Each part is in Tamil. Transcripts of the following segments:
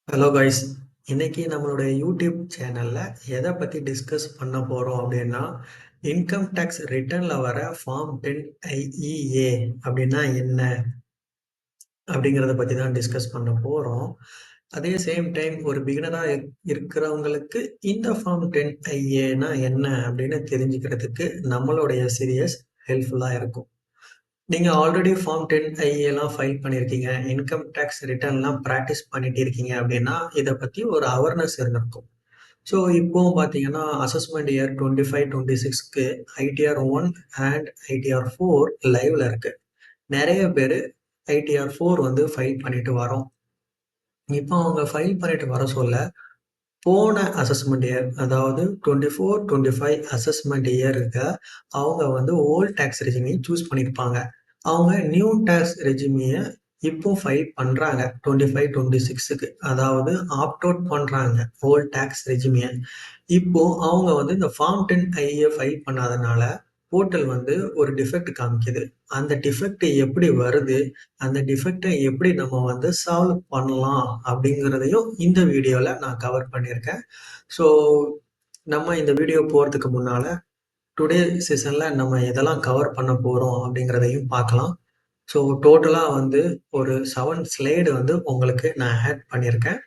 Hello guys. இன்னைக்கு நம்மளுடைய யூடியூப் சேனல்ல எதை பத்தி டிஸ்கஸ் பண்ண போறோம் அப்படின்னா, இன்கம் டேக்ஸ் ரிட்டர்ன்ல வர ஃபார்ம் 10IEA அப்படின்னா என்ன அப்படிங்கிறத பத்தி தான் டிஸ்கஸ் பண்ண போறோம். அதே சேம் டைம் ஒரு பிகினரா இருக்கிறவங்களுக்கு இந்த ஃபார்ம் 10IAனா என்ன அப்படின்னு தெரிஞ்சுக்கிறதுக்கு நம்மளுடைய சீரியஸ் ஹெல்ப்ஃபுல்லா இருக்கும். நீங்க ஆல்ரெடி ஃபார்ம் 10ஐஏலாம் ஃபைல் பண்ணியிருக்கீங்க. இன்கம் டேக்ஸ் ரிட்டர்ன்லாம் பிராக்டிஸ் பண்ணிட்டு இருக்கீங்க அப்படின்னா, இத பத்தி ஒரு அவேர்னஸ் இருந்திருக்கும். ஸோ இப்பவும் பார்த்தீங்கன்னா, அசஸ்மென்ட் இயர் 25, 26க்கு ஐடிஆர் 1 அண்ட் ஐடிஆர் 4 லைவ்ல இருக்கு. நெறைய பேரு ஐடிஆர் 4 வந்து ஃபைல் பண்ணிட்டு வரோம். இப்போ அவங்க ஃபைல் பண்ணிட்டு வர சொல்ல, போன அசஸ்மென்ட் இயர் அதாவது 24, 25 அசஸ்மென்ட் இயர்‌க்கு அவங்க வந்து ஓல்ட் டாக்ஸ் ரெஜிமய சூஸ் பண்ணியிருப்பாங்க. அவங்க நியூ டாக்ஸ் ரெஜிமிய இப்போ ஃபைல் பண்றாங்க. 25, 26க்கு அதாவது ஆப்ட் அவுட் பண்றாங்க ஓல்ட் டாக்ஸ் ரெஜிமிய. இப்போ அவங்க வந்து இந்த ஃபார்ம் 10ஐ ஃபைல் பண்ணாதனால போர்ட்டல் வந்து ஒரு டிஃபெக்ட் காமிக்குது. அந்த டிஃபெக்ட் எப்படி வருது? அந்த டிஃபெக்ட்ட எப்படி நம்ம வந்து சால்வ் பண்ணலாம்? அப்படிங்கிறதையும் இந்த வீடியோல நான் கவர் பண்ணியிருக்கேன். ஸோ நம்ம இந்த வீடியோ போறதுக்கு முன்னால டுடே செஷன்ல நம்ம எதெல்லாம் கவர் பண்ண போறோம் அப்படிங்கிறதையும் பார்க்கலாம். ஸோ டோட்டலா வந்து ஒரு 7 ஸ்லைடு வந்து உங்களுக்கு நான் ஆட் பண்ணியிருக்கேன்.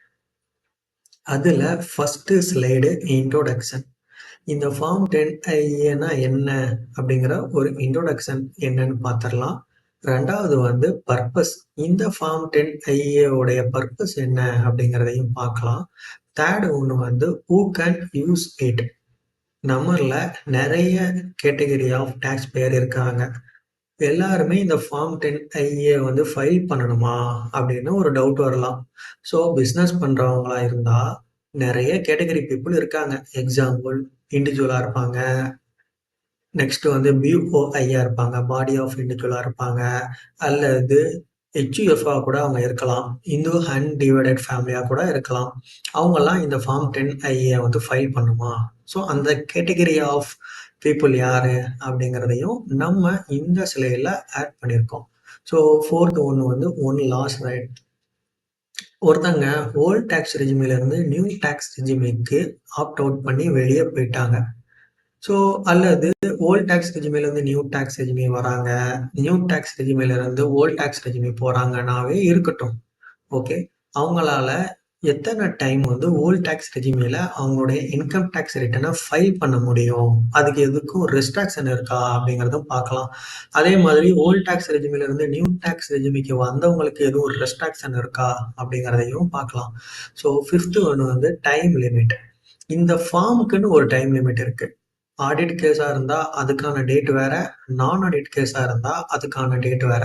அதுல ஃபர்ஸ்ட் ஸ்லைடு இன்ட்ரோடக்ஷன். இந்த ஃபார்ம் 10ஐஏன்னா என்ன அப்படிங்கிற ஒரு இன்ட்ரோடக்ஷன் என்னன்னு பார்த்துடலாம். 2வது வந்து பர்பஸ். இந்த ஃபார்ம் 10ஐஏ உடைய பர்பஸ் என்ன அப்படிங்கிறதையும் பார்க்கலாம். 3rd ஒண்ணு வந்து ஹூ கேன் யூஸ் இட். நம்மள நிறைய கேட்டகரி ஆஃப் டாக்ஸ் பேயர் இருக்காங்க. எல்லாருமே இந்த ஃபார்ம் 10ஐஏ வந்து ஃபைல் பண்ணணுமா அப்படின்னு ஒரு டவுட் வரலாம். ஸோ பிஸ்னஸ் பண்றவங்களா இருந்தா நிறைய கேட்டகரி பீப்புள் இருக்காங்க. எக்ஸாம்பிள் இண்டிவிஜுவலா இருப்பாங்க. நெக்ஸ்ட் வந்து பிஓஐயா இருப்பாங்க. பாடி ஆஃப் இண்டிவிஜுவலா இருப்பாங்க. அல்லது ஹெச்யூஎஃப்ஆ கூட அவங்க இருக்கலாம். இந்து அன்டிவைடட் ஃபேமிலியா கூட இருக்கலாம். அவங்கலாம் இந்த ஃபார்ம் 10ஐஏ வந்து ஃபைல் பண்ணுமா? ஸோ அந்த கேட்டகரி ஆஃப் பீப்புள் யாரு அப்படிங்கிறதையும் நம்ம இந்த ஸ்லைட்ல ஆட் பண்ணியிருக்கோம். ஸோ 4th ஒண்ணு வந்து ஒன் லாஸ் ரைட். ஒருத்தங்க ஓல்ட் டாக்ஸ் ரெஜிமில இருந்து நியூ டாக்ஸ் ரெஜிமிக்கு ஆப்ட் அவுட் பண்ணி வெளியே போயிட்டாங்க. ஸோ அல்லது ஓல்ட் டாக்ஸ் ரெஜிமில இருந்து நியூ டாக்ஸ் ரெஜிமி வராங்க. நியூ டாக்ஸ் ரெஜிமில இருந்து ஓல்ட் டாக்ஸ் ரெஜிமி போறாங்கன்னாவே இருக்கட்டும். ஓகே. அவங்களால எத்தனை டைம் வந்து ஓல்ட் டாக்ஸ் ரெஜிமில அவங்களுடைய இன்கம் டாக்ஸ் ரிட்டர்னை ஃபைல் பண்ண முடியும்? அதுக்கு எதுக்கும் ரெஸ்ட்ரிக்ஷன் இருக்கா அப்படிங்கிறதும் பார்க்கலாம். அதே மாதிரி ஓல்ட் டாக்ஸ் ரெஜிமில இருந்து நியூ டாக்ஸ் ரெஜிமிக்கு வந்தவங்களுக்கு எதுவும் ரெஸ்ட்ரிக்ஷன் இருக்கா அப்படிங்கிறதையும் பார்க்கலாம். ஸோ 5th ஒன்று வந்து டைம் லிமிட். இந்த ஃபார்முக்குன்னு ஒரு டைம் லிமிட் இருக்கு. ஆடிட் கேஸா இருந்தா அதுக்கான டேட் வேற, நான் ஆடிட் கேஸா இருந்தா அதுக்கான டேட் வேற.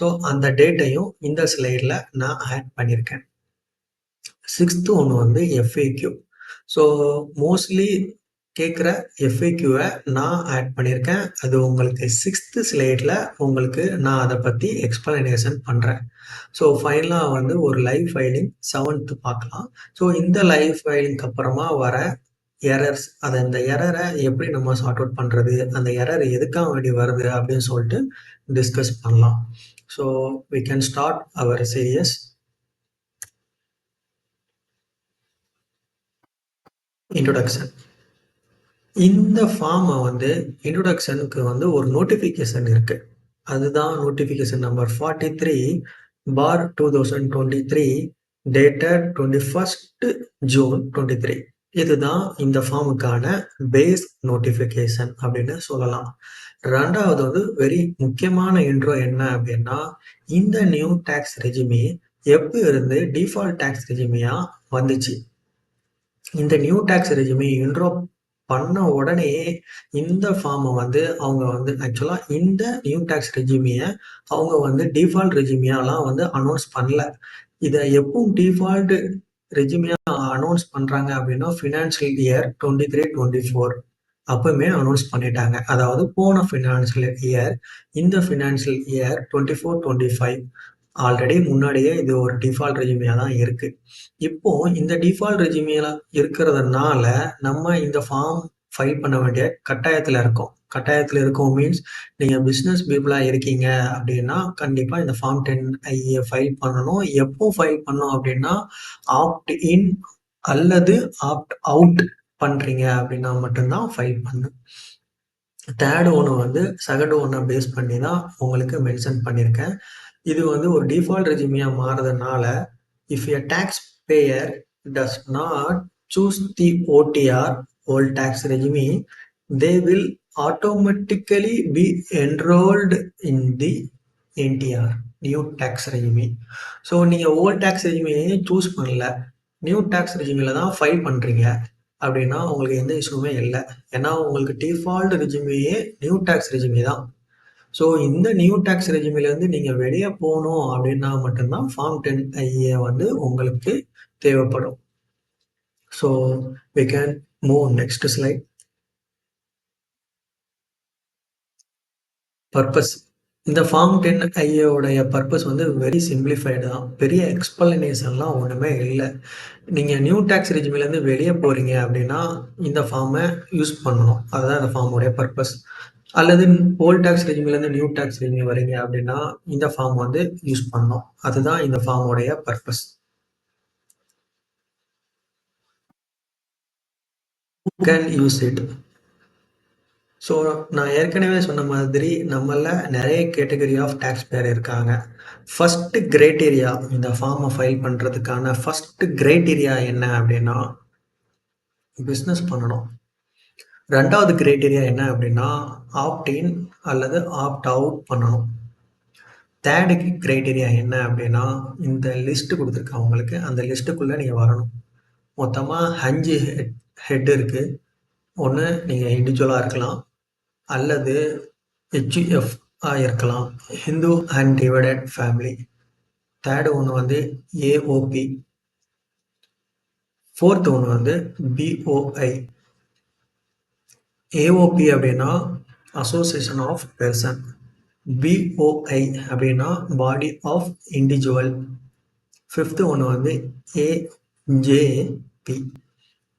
ஸோ அந்த டேட்டையும் இந்த ஸ்லைட்ல நான் ஆட் பண்ணியிருக்கேன். 6th ஒண்ணு வந்து எஃப்ஏக்யூ. ஸோ மோஸ்ட்லி கேட்குற எஃப்ஏக்யூவ நான் ஆட் பண்ணியிருக்கேன். அது உங்களுக்கு 6th ஸ்லைட்ல உங்களுக்கு நான் அதை பத்தி எக்ஸ்பிளனேஷன் பண்றேன். ஸோ ஃபைனலா வந்து ஒரு லைவ் ஃபைலிங் 7th பார்க்கலாம். ஸோ இந்த லைவ் ஃபைலிங்க்கு அப்புறமா வர எரர்ஸ், இந்த எரரை எப்படி நம்ம சார்ட் அவுட் பண்றது? அந்த எரர் எதுக்காக வேண்டி வருது அப்படின்னு சொல்லிட்டு டிஸ்கஸ் பண்ணலாம். So we can start our series. Introduction. இந்த ஃபார்மை வந்து இன்ட்ரோடக்ஷனுக்கு வந்து ஒரு நோட்டிஃபிகேஷன் இருக்கு. அதுதான் notification number 43/2023 dated 21st June 23. இதுதான் இந்த ஃபார்முக்கான பேஸ் நோட்டிஃபிகேஷன் அப்படின்னு சொல்லலாம். 2வது வந்து வெரி முக்கியமான இன்ட்ரோ என்ன அப்படின்னா, இந்த நியூ டாக்ஸ் ரெஜிமி எப்ப இருந்து டிஃபால்ட் டாக்ஸ் ரெஜிமியா வந்துச்சு? இந்த நியூ டாக்ஸ் ரெஜிமி இன்ட்ரோ பண்ண உடனேயே இந்த ஃபார்மை வந்து அவங்க வந்து ஆக்சுவலா இந்த நியூ டாக்ஸ் ரெஜிமிய அவங்க வந்து டிஃபால்ட் ரெஜிமியாலாம் வந்து அனௌன்ஸ் பண்ணல. இதை எப்பவும் டிஃபால்ட் ரெஜிமியா அனௌன்ஸ் பண்றாங்க அப்படின்னா ஃபினான்ஷியல் இயர் 23, 24 அப்பவுமே அனௌன்ஸ் பண்ணிட்டாங்க. அதாவது போன ஃபினான்ஷியல் இயர், இந்த ஃபினான்ஷியல் இயர் 24, 25 ஆல்ரெடி முன்னாடியே இது ஒரு டிஃபால்ட் ரெஜிமியா தான் இருக்கு. இப்போ இந்த டிஃபால்ட் ரெஜிமியா இருக்கிறதுனால நம்ம இந்த ஃபார்ம் ஃபைல் பண்ண வேண்டிய கட்டாயத்துல இருக்கோம். கட்டாயத்துல இருக்கோம் மீன்ஸ் நீங்க பிசினஸ் பீப்பிளா இருக்கீங்க அப்படின்னா, கண்டிப்பா இந்த ஃபார்ம் 10 ஃபைல் பண்ணணும். எப்போ ஃபைல் பண்ணணும் அப்படின்னா, ஆப்ட் இன் அல்லது ஆப்ட் அவுட் பண்றீங்க அப்படின்னா மட்டும் தான் ஃபைல் பண்ணணும். தேர்ட் ஒண்ணு வந்து செகண்ட் ஒண்ண பேஸ் பண்ணி தான் உங்களுக்கு மென்ஷன் பண்ணியிருக்கேன். இது வந்து ஒரு டிஃபால்ட் ரெஸ்யூமியா மாறுறதுனால, if a tax payer does not choose the ODR old tax regime, they will automatically be enrolled in the NTR new tax regime. So நீங்க ஓல்ட் டாக்ஸ் ரெஸ்யூமியை சூஸ் பண்ணல. நியூ டாக்ஸ் ரெஸ்யூமில தான் ஃபைல் பண்றீங்க. அப்படின்னா உங்களுக்கு எந்த இஷ்யூமே இல்லை. ஏன்னா உங்களுக்கு டிஃபால்ட் ரெஸ்யூமியே நியூ டாக்ஸ் ரெஸ்யூமி தான். ஸோ இந்த நியூ டாக்ஸ் ரெஜிமிலேருந்து நீங்கள் வெளியே போகணும் அப்படின்னா மட்டும்தான் ஃபார்ம் 10 வந்து உங்களுக்கு தேவைப்படும். So we can move next slide. Purpose. இந்த ஃபார்ம் 10 உடைய பர்பஸ் வந்து வெரி சிம்பிளிஃபைடு தான். பெரிய எக்ஸ்பிளனேஷன்லாம் ஒன்றுமே இல்லை. நீங்கள் நியூ டாக்ஸ் ரெஜிமிலேருந்து வெளியே போகிறீங்க அப்படின்னா இந்த ஃபார்மை யூஸ் பண்ணணும். அதுதான் இந்த ஃபார்முடைய பர்பஸ். அல்லது ஓல்ட் டாக்ஸ் ரெஜிமிலேருந்து நியூ டாக்ஸ் ரெஜிமி வரீங்க அப்படின்னா இந்த ஃபார்ம் வந்து யூஸ் பண்ணணும். அதுதான் இந்த ஃபார்முடைய purpose. Can use it. So நான் ஏற்கனவே சொன்ன மாதிரி நம்மள நிறைய கேட்டகரி ஆஃப் டாக்ஸ் பேர் இருக்காங்க. ஃபர்ஸ்ட் கிரைட்டீரியா இந்த ஃபார்மை ஃபைல் பண்ணுறதுக்கான ஃபர்ஸ்ட் கிரைட்டீரியா என்ன அப்படின்னா பிஸ்னஸ் பண்ணணும். ரெண்டாவது கிரைட்டீரியா என்ன அப்படின்னா ஆப்ட் இன் அல்லது ஆப்ட் அவுட் பண்ணணும். தேர்டு கிரைட்டீரியா என்ன அப்படின்னா இந்த லிஸ்ட் கொடுத்துருக்கேன் உங்களுக்கு, அந்த லிஸ்ட்டுக்குள்ளே நீங்கள் வரணும். மொத்தமாக 5 ஹெட் இருக்குது. ஒன்று நீங்கள் இண்டிவிஜுவலாக இருக்கலாம், அல்லது ஹெச்யூஎஃப் இருக்கலாம், Hindu and divided family. Third ஒன்று வந்து ஏஓபி. ஃபோர்த் ஒன்று வந்து பிஓஐ. ஏஓபி அப்படின்னா அசோசியேஷன் ஆஃப் பெர்சன். பிஓஐ அப்படின்னா பாடி ஆஃப் இண்டிவிஜுவல். ஃபிஃப்த்து ஒன்று வந்து ஏஜேபி,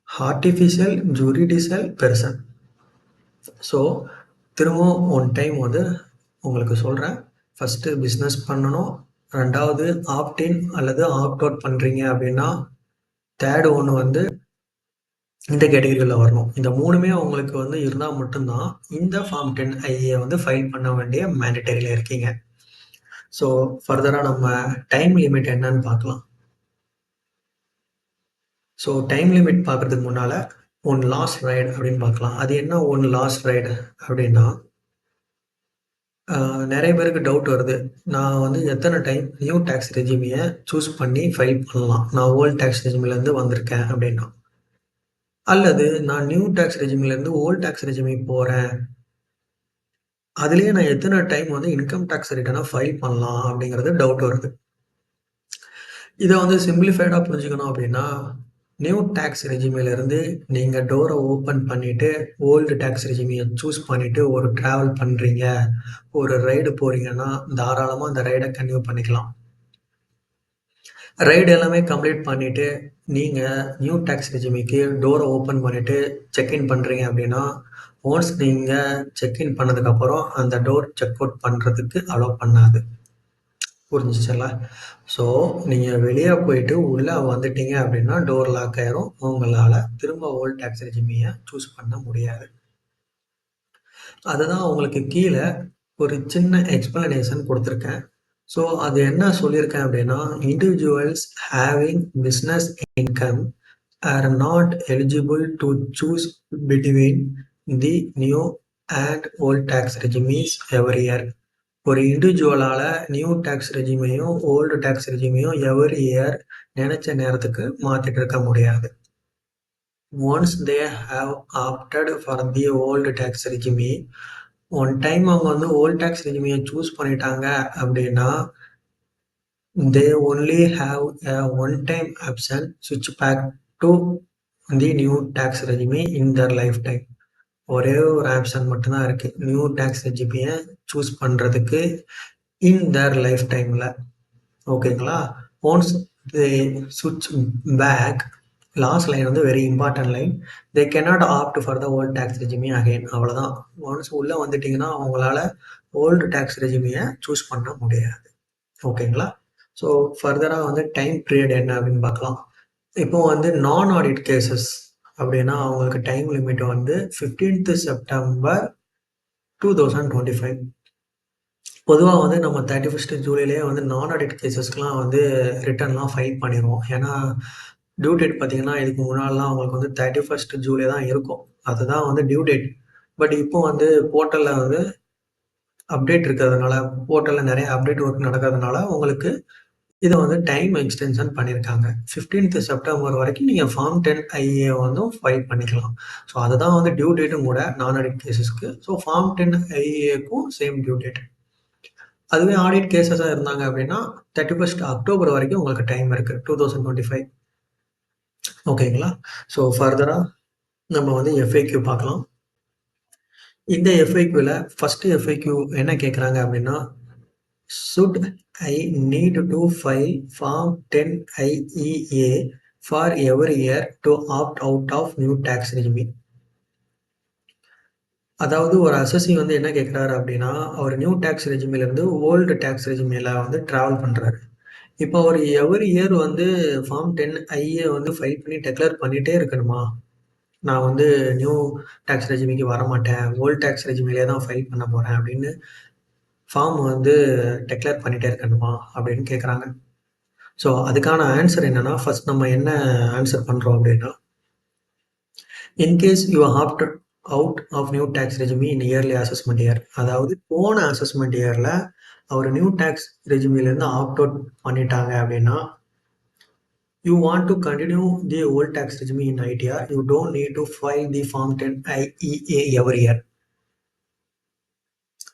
ஆர்டிஃபிஷியல் ஜுரிடிஷியல் பெர்சன். ஸோ திரும்பவும் ஒன் டைம் வந்து உங்களுக்கு சொல்கிறேன். ஃபஸ்ட்டு பிஸ்னஸ் பண்ணணும். ரெண்டாவது ஆப்டின் அல்லது ஆப்ட் அவுட் பண்ணுறீங்க அப்படின்னா தேர்டு ஒன்று வந்து இந்த கேட்டகரியில் வரணும். இந்த மூணுமே உங்களுக்கு வந்து இருந்தால் மட்டும்தான் இந்த ஃபார்ம் 10 வந்து ஃபைல் பண்ண வேண்டிய மேண்டட்டரியில் இருக்கீங்க. ஸோ ஃபர்தராக நம்ம டைம் லிமிட் என்னன்னு பார்க்கலாம். ஸோ டைம் லிமிட் பார்க்குறதுக்கு முன்னால் ஒன் லாஸ்ட் ரைடு அப்படின்னு பார்க்கலாம். அது என்ன ஒன் லாஸ்ட் ரைடு அப்படின்னா, நிறைய பேருக்கு டவுட் வருது. நான் வந்து எத்தனை டைம் நியூ டாக்ஸ் ரெஜிமியை சூஸ் பண்ணி ஃபைல் பண்ணலாம், நான் ஓல்ட் டாக்ஸ் ரெஜிமிலேருந்து வந்திருக்கேன் அப்படின்னா. அல்லது நான் நியூ டாக்ஸ் ரெஜிமிலேருந்து ஓல்ட் டாக்ஸ் ரெஜிமி போகிறேன், அதுலேயே நான் எத்தனை டைம் வந்து இன்கம் டாக்ஸ் ரிட்டர்னாக ஃபைல் பண்ணலாம் அப்படிங்கிறது டவுட் வருது. இதை வந்து சிம்பிளிஃபைடாக புரிஞ்சுக்கணும் அப்படின்னா, நியூ டாக்ஸ் ரெஜிமிலேருந்து நீங்கள் டோரை ஓப்பன் பண்ணிவிட்டு ஓல்டு டாக்ஸ் ரெஜிமியை சூஸ் பண்ணிவிட்டு ஒரு ட்ராவல் பண்ணுறீங்க, ஒரு ரைடு போகிறீங்கன்னா தாராளமாக அந்த ரைடை கன்டினியூ பண்ணிக்கலாம். ரைடு எல்லாமே கம்ப்ளீட் பண்ணிவிட்டு நீங்கள் நியூ டாக்ஸ் ரெஜிமிக்கு டோரை ஓப்பன் பண்ணிவிட்டு செக்இன் பண்ணுறீங்க அப்படின்னா ஒன்ஸ் நீங்கள் செக்இன் பண்ணதுக்கப்புறம் அந்த டோர் செக் அவுட் பண்ணுறதுக்கு அலோவ் பண்ணாது. புரிஞ்சிச்சுல்ல? ஸோ நீங்கள் வெளியே போயிட்டு உள்ளே வந்துட்டீங்க அப்படின்னா டோர் லாக் ஆயிரும். உங்களால் திரும்ப ஓல்ட் டாக்ஸ் ரெஜிமியை சூஸ் பண்ண முடியாது. அதுதான் உங்களுக்கு கீழே ஒரு சின்ன எக்ஸ்பிளனேஷன் கொடுத்துருக்கேன். ஸோ அது என்ன சொல்லியிருக்கேன் அப்படின்னா, individuals having business income are not eligible to choose between the new and old tax regimes every year. ஒரு இண்டிவிஜுவலால் நியூ டாக்ஸ் ரெஜிமையும் ஓல்டு டாக்ஸ் ரெஜிமையும் எவ்ரி இயர் நினைச்ச நேரத்துக்கு மாற்றிட்டு இருக்க முடியாது. Once they have opted for the old tax regime, one time அவங்க வந்து ஓல்டு டாக்ஸ் ரெஜிமியை சூஸ் பண்ணிட்டாங்க அப்படின்னா they only have a one-time option switch back to the new tax regime in their lifetime. ஒரே ஒரு ஆப்ஷன் மட்டும்தான் இருக்கு நியூ டாக்ஸ் ரெஜிமியை சூஸ் பண்ணுறதுக்கு இன் தேர் லைஃப் டைமில். ஓகேங்களா? ஒன்ஸ் தே சுவிட்ச் பேக் லாஸ்ட் லைன் வந்து very important line. They cannot opt for the old tax regime again. அவ்வளோதான். ஒன்ஸ் உள்ளே வந்துட்டீங்கன்னா அவங்களால ஓல்டு டாக்ஸ் ரெஜிமியை சூஸ் பண்ண முடியாது. ஓகேங்களா? ஸோ ஃபர்தராக வந்து டைம் பீரியட் என்ன அப்படின்னு பார்க்கலாம். இப்போ வந்து நான் ஆடிட் கேசஸ் அப்படின்னா அவங்களுக்கு டைம் லிமிட் வந்து 15th செப்டம்பர் 2025. பொதுவாக வந்து நம்ம 31st ஜூலைலேயே வந்து நான் ஆடிட் கேசஸ்க்குலாம் வந்து ரிட்டர்ன்லாம் ஃபைல் பண்ணிடுவோம். ஏன்னா டியூ டேட் பார்த்தீங்கன்னா இதுக்கு முன்னாடிலாம் அவங்களுக்கு வந்து 31st ஜூலை தான் இருக்கும். அதுதான் வந்து டியூ டேட். பட் இப்போ வந்து போர்ட்டலில் வந்து அப்டேட் இருக்கிறதுனால, போர்ட்டலில் நிறைய அப்டேட் ஒர்க் நடக்கிறதுனால உங்களுக்கு இதை வந்து டைம் எக்ஸ்டென்ஷன் பண்ணியிருக்காங்க. 15th செப்டம்பர் வரைக்கும் நீங்கள் ஃபார்ம் 10IA வந்து ஃபைல் பண்ணிக்கலாம். ஸோ அதுதான் வந்து டியூ டேட்டும் கூட நான் ஆடிட் கேசஸ்க்கு. ஸோ ஃபார்ம் 10IAக்கும் சேம் டியூ டேட். அதுவே ஆடிட் கேசஸாக இருந்தாங்க அப்படின்னா 31st அக்டோபர் வரைக்கும் உங்களுக்கு டைம் இருக்குது 2025. ஓகேங்களா? ஸோ ஃபர்தராக நம்ம வந்து எஃப்ஏக்யூ பார்க்கலாம். இந்த எஃப்ஏக்யூவில் ஃபஸ்ட்டு எஃப்ஏக்யூ என்ன கேட்குறாங்க அப்படின்னா, should I need to file form 10IEA for every year to opt out of new tax regime. அதாவது ஒரு அசஸி வந்து என்ன கேட்குறாரு அப்படின்னா, அவர் நியூ டேக்ஸ் ரெஜிமிலேருந்து ஓல்டு டேக்ஸ் ரெஜிமியில் வந்து ட்ராவல் பண்ணுறாரு. இப்போ அவர் எவ்ரி இயர் வந்து ஃபார்ம் 10IA வந்து ஃபைல் பண்ணி டெக்ளேர் பண்ணிகிட்டே இருக்கணுமா? நான் வந்து நியூ டேக்ஸ் ரெஜிமிக்கு வரமாட்டேன், ஓல்டு டேக்ஸ் ரெஜிமிலே தான் ஃபைல் பண்ண போகிறேன் அப்படின்னு ஃபார்ம் வந்து டெக்ளேர் பண்ணிகிட்டே இருக்கணுமா அப்படின்னு கேட்குறாங்க. ஸோ அதுக்கான ஆன்சர் என்னன்னா, ஃபர்ஸ்ட் நம்ம என்ன ஆன்சர் பண்ணுறோம் அப்படின்னா, in case you opt out of new tax regime in early assessment year. அதாவது போன அசஸ்மெண்ட் இயரில் அவர் நியூ டேக்ஸ் ரெஜிமிலேருந்து ஆப்ட் அவுட் பண்ணிட்டாங்க அப்படின்னா, you want to continue the old tax regime in ITR, you don't need to file the Form 10IEA every year.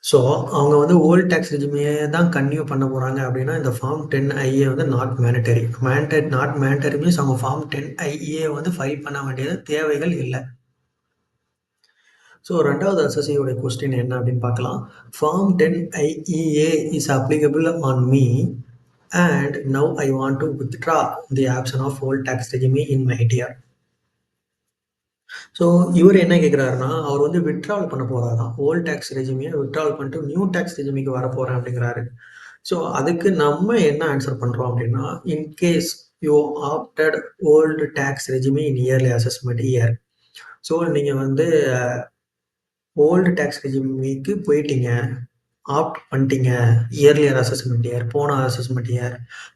So அவங்க வந்து ஓல்ட் டேக்ஸ் ரெஜிமியை தான் கன்டினியூ பண்ண போகிறாங்க அப்படின்னா இந்த ஃபார்ம் 10IA வந்து not mandatory. Not mandatory means அவங்க ஃபார்ம் 10IEA வந்து ஃபைல் பண்ண வேண்டியது தேவைகள் இல்லை. ஸோ ரெண்டாவது அசஸியோட கொஸ்டின் என்ன அப்படின்னு பார்க்கலாம். Form 10IEA is applicable on me and now I want to withdraw the option of old tax regime in my ITR. So இவர் என்ன கேட்குறாருன்னா, அவர் வந்து விட்ராவல் பண்ண போகிறாராம். ஓல்ட் டேக்ஸ் ரெஜிமியை விட்ராவல் பண்ணிட்டு நியூ டேக்ஸ் ரெஜிமிக்கு வர போகிறேன் அப்படிங்கிறாரு. ஸோ அதுக்கு நம்ம என்ன ஆன்சர் பண்ணுறோம் அப்படின்னா, in case you opted old tax regime in early assessment year. So நீங்கள் வந்து ஓல்டு டேக்ஸ் ரெஜிமிக்கு போயிட்டீங்க, ஆப்ட் பண்ணிட்டீங்க இயர்லியர் அசஸ்மெண்ட் இயர், போன assessment year,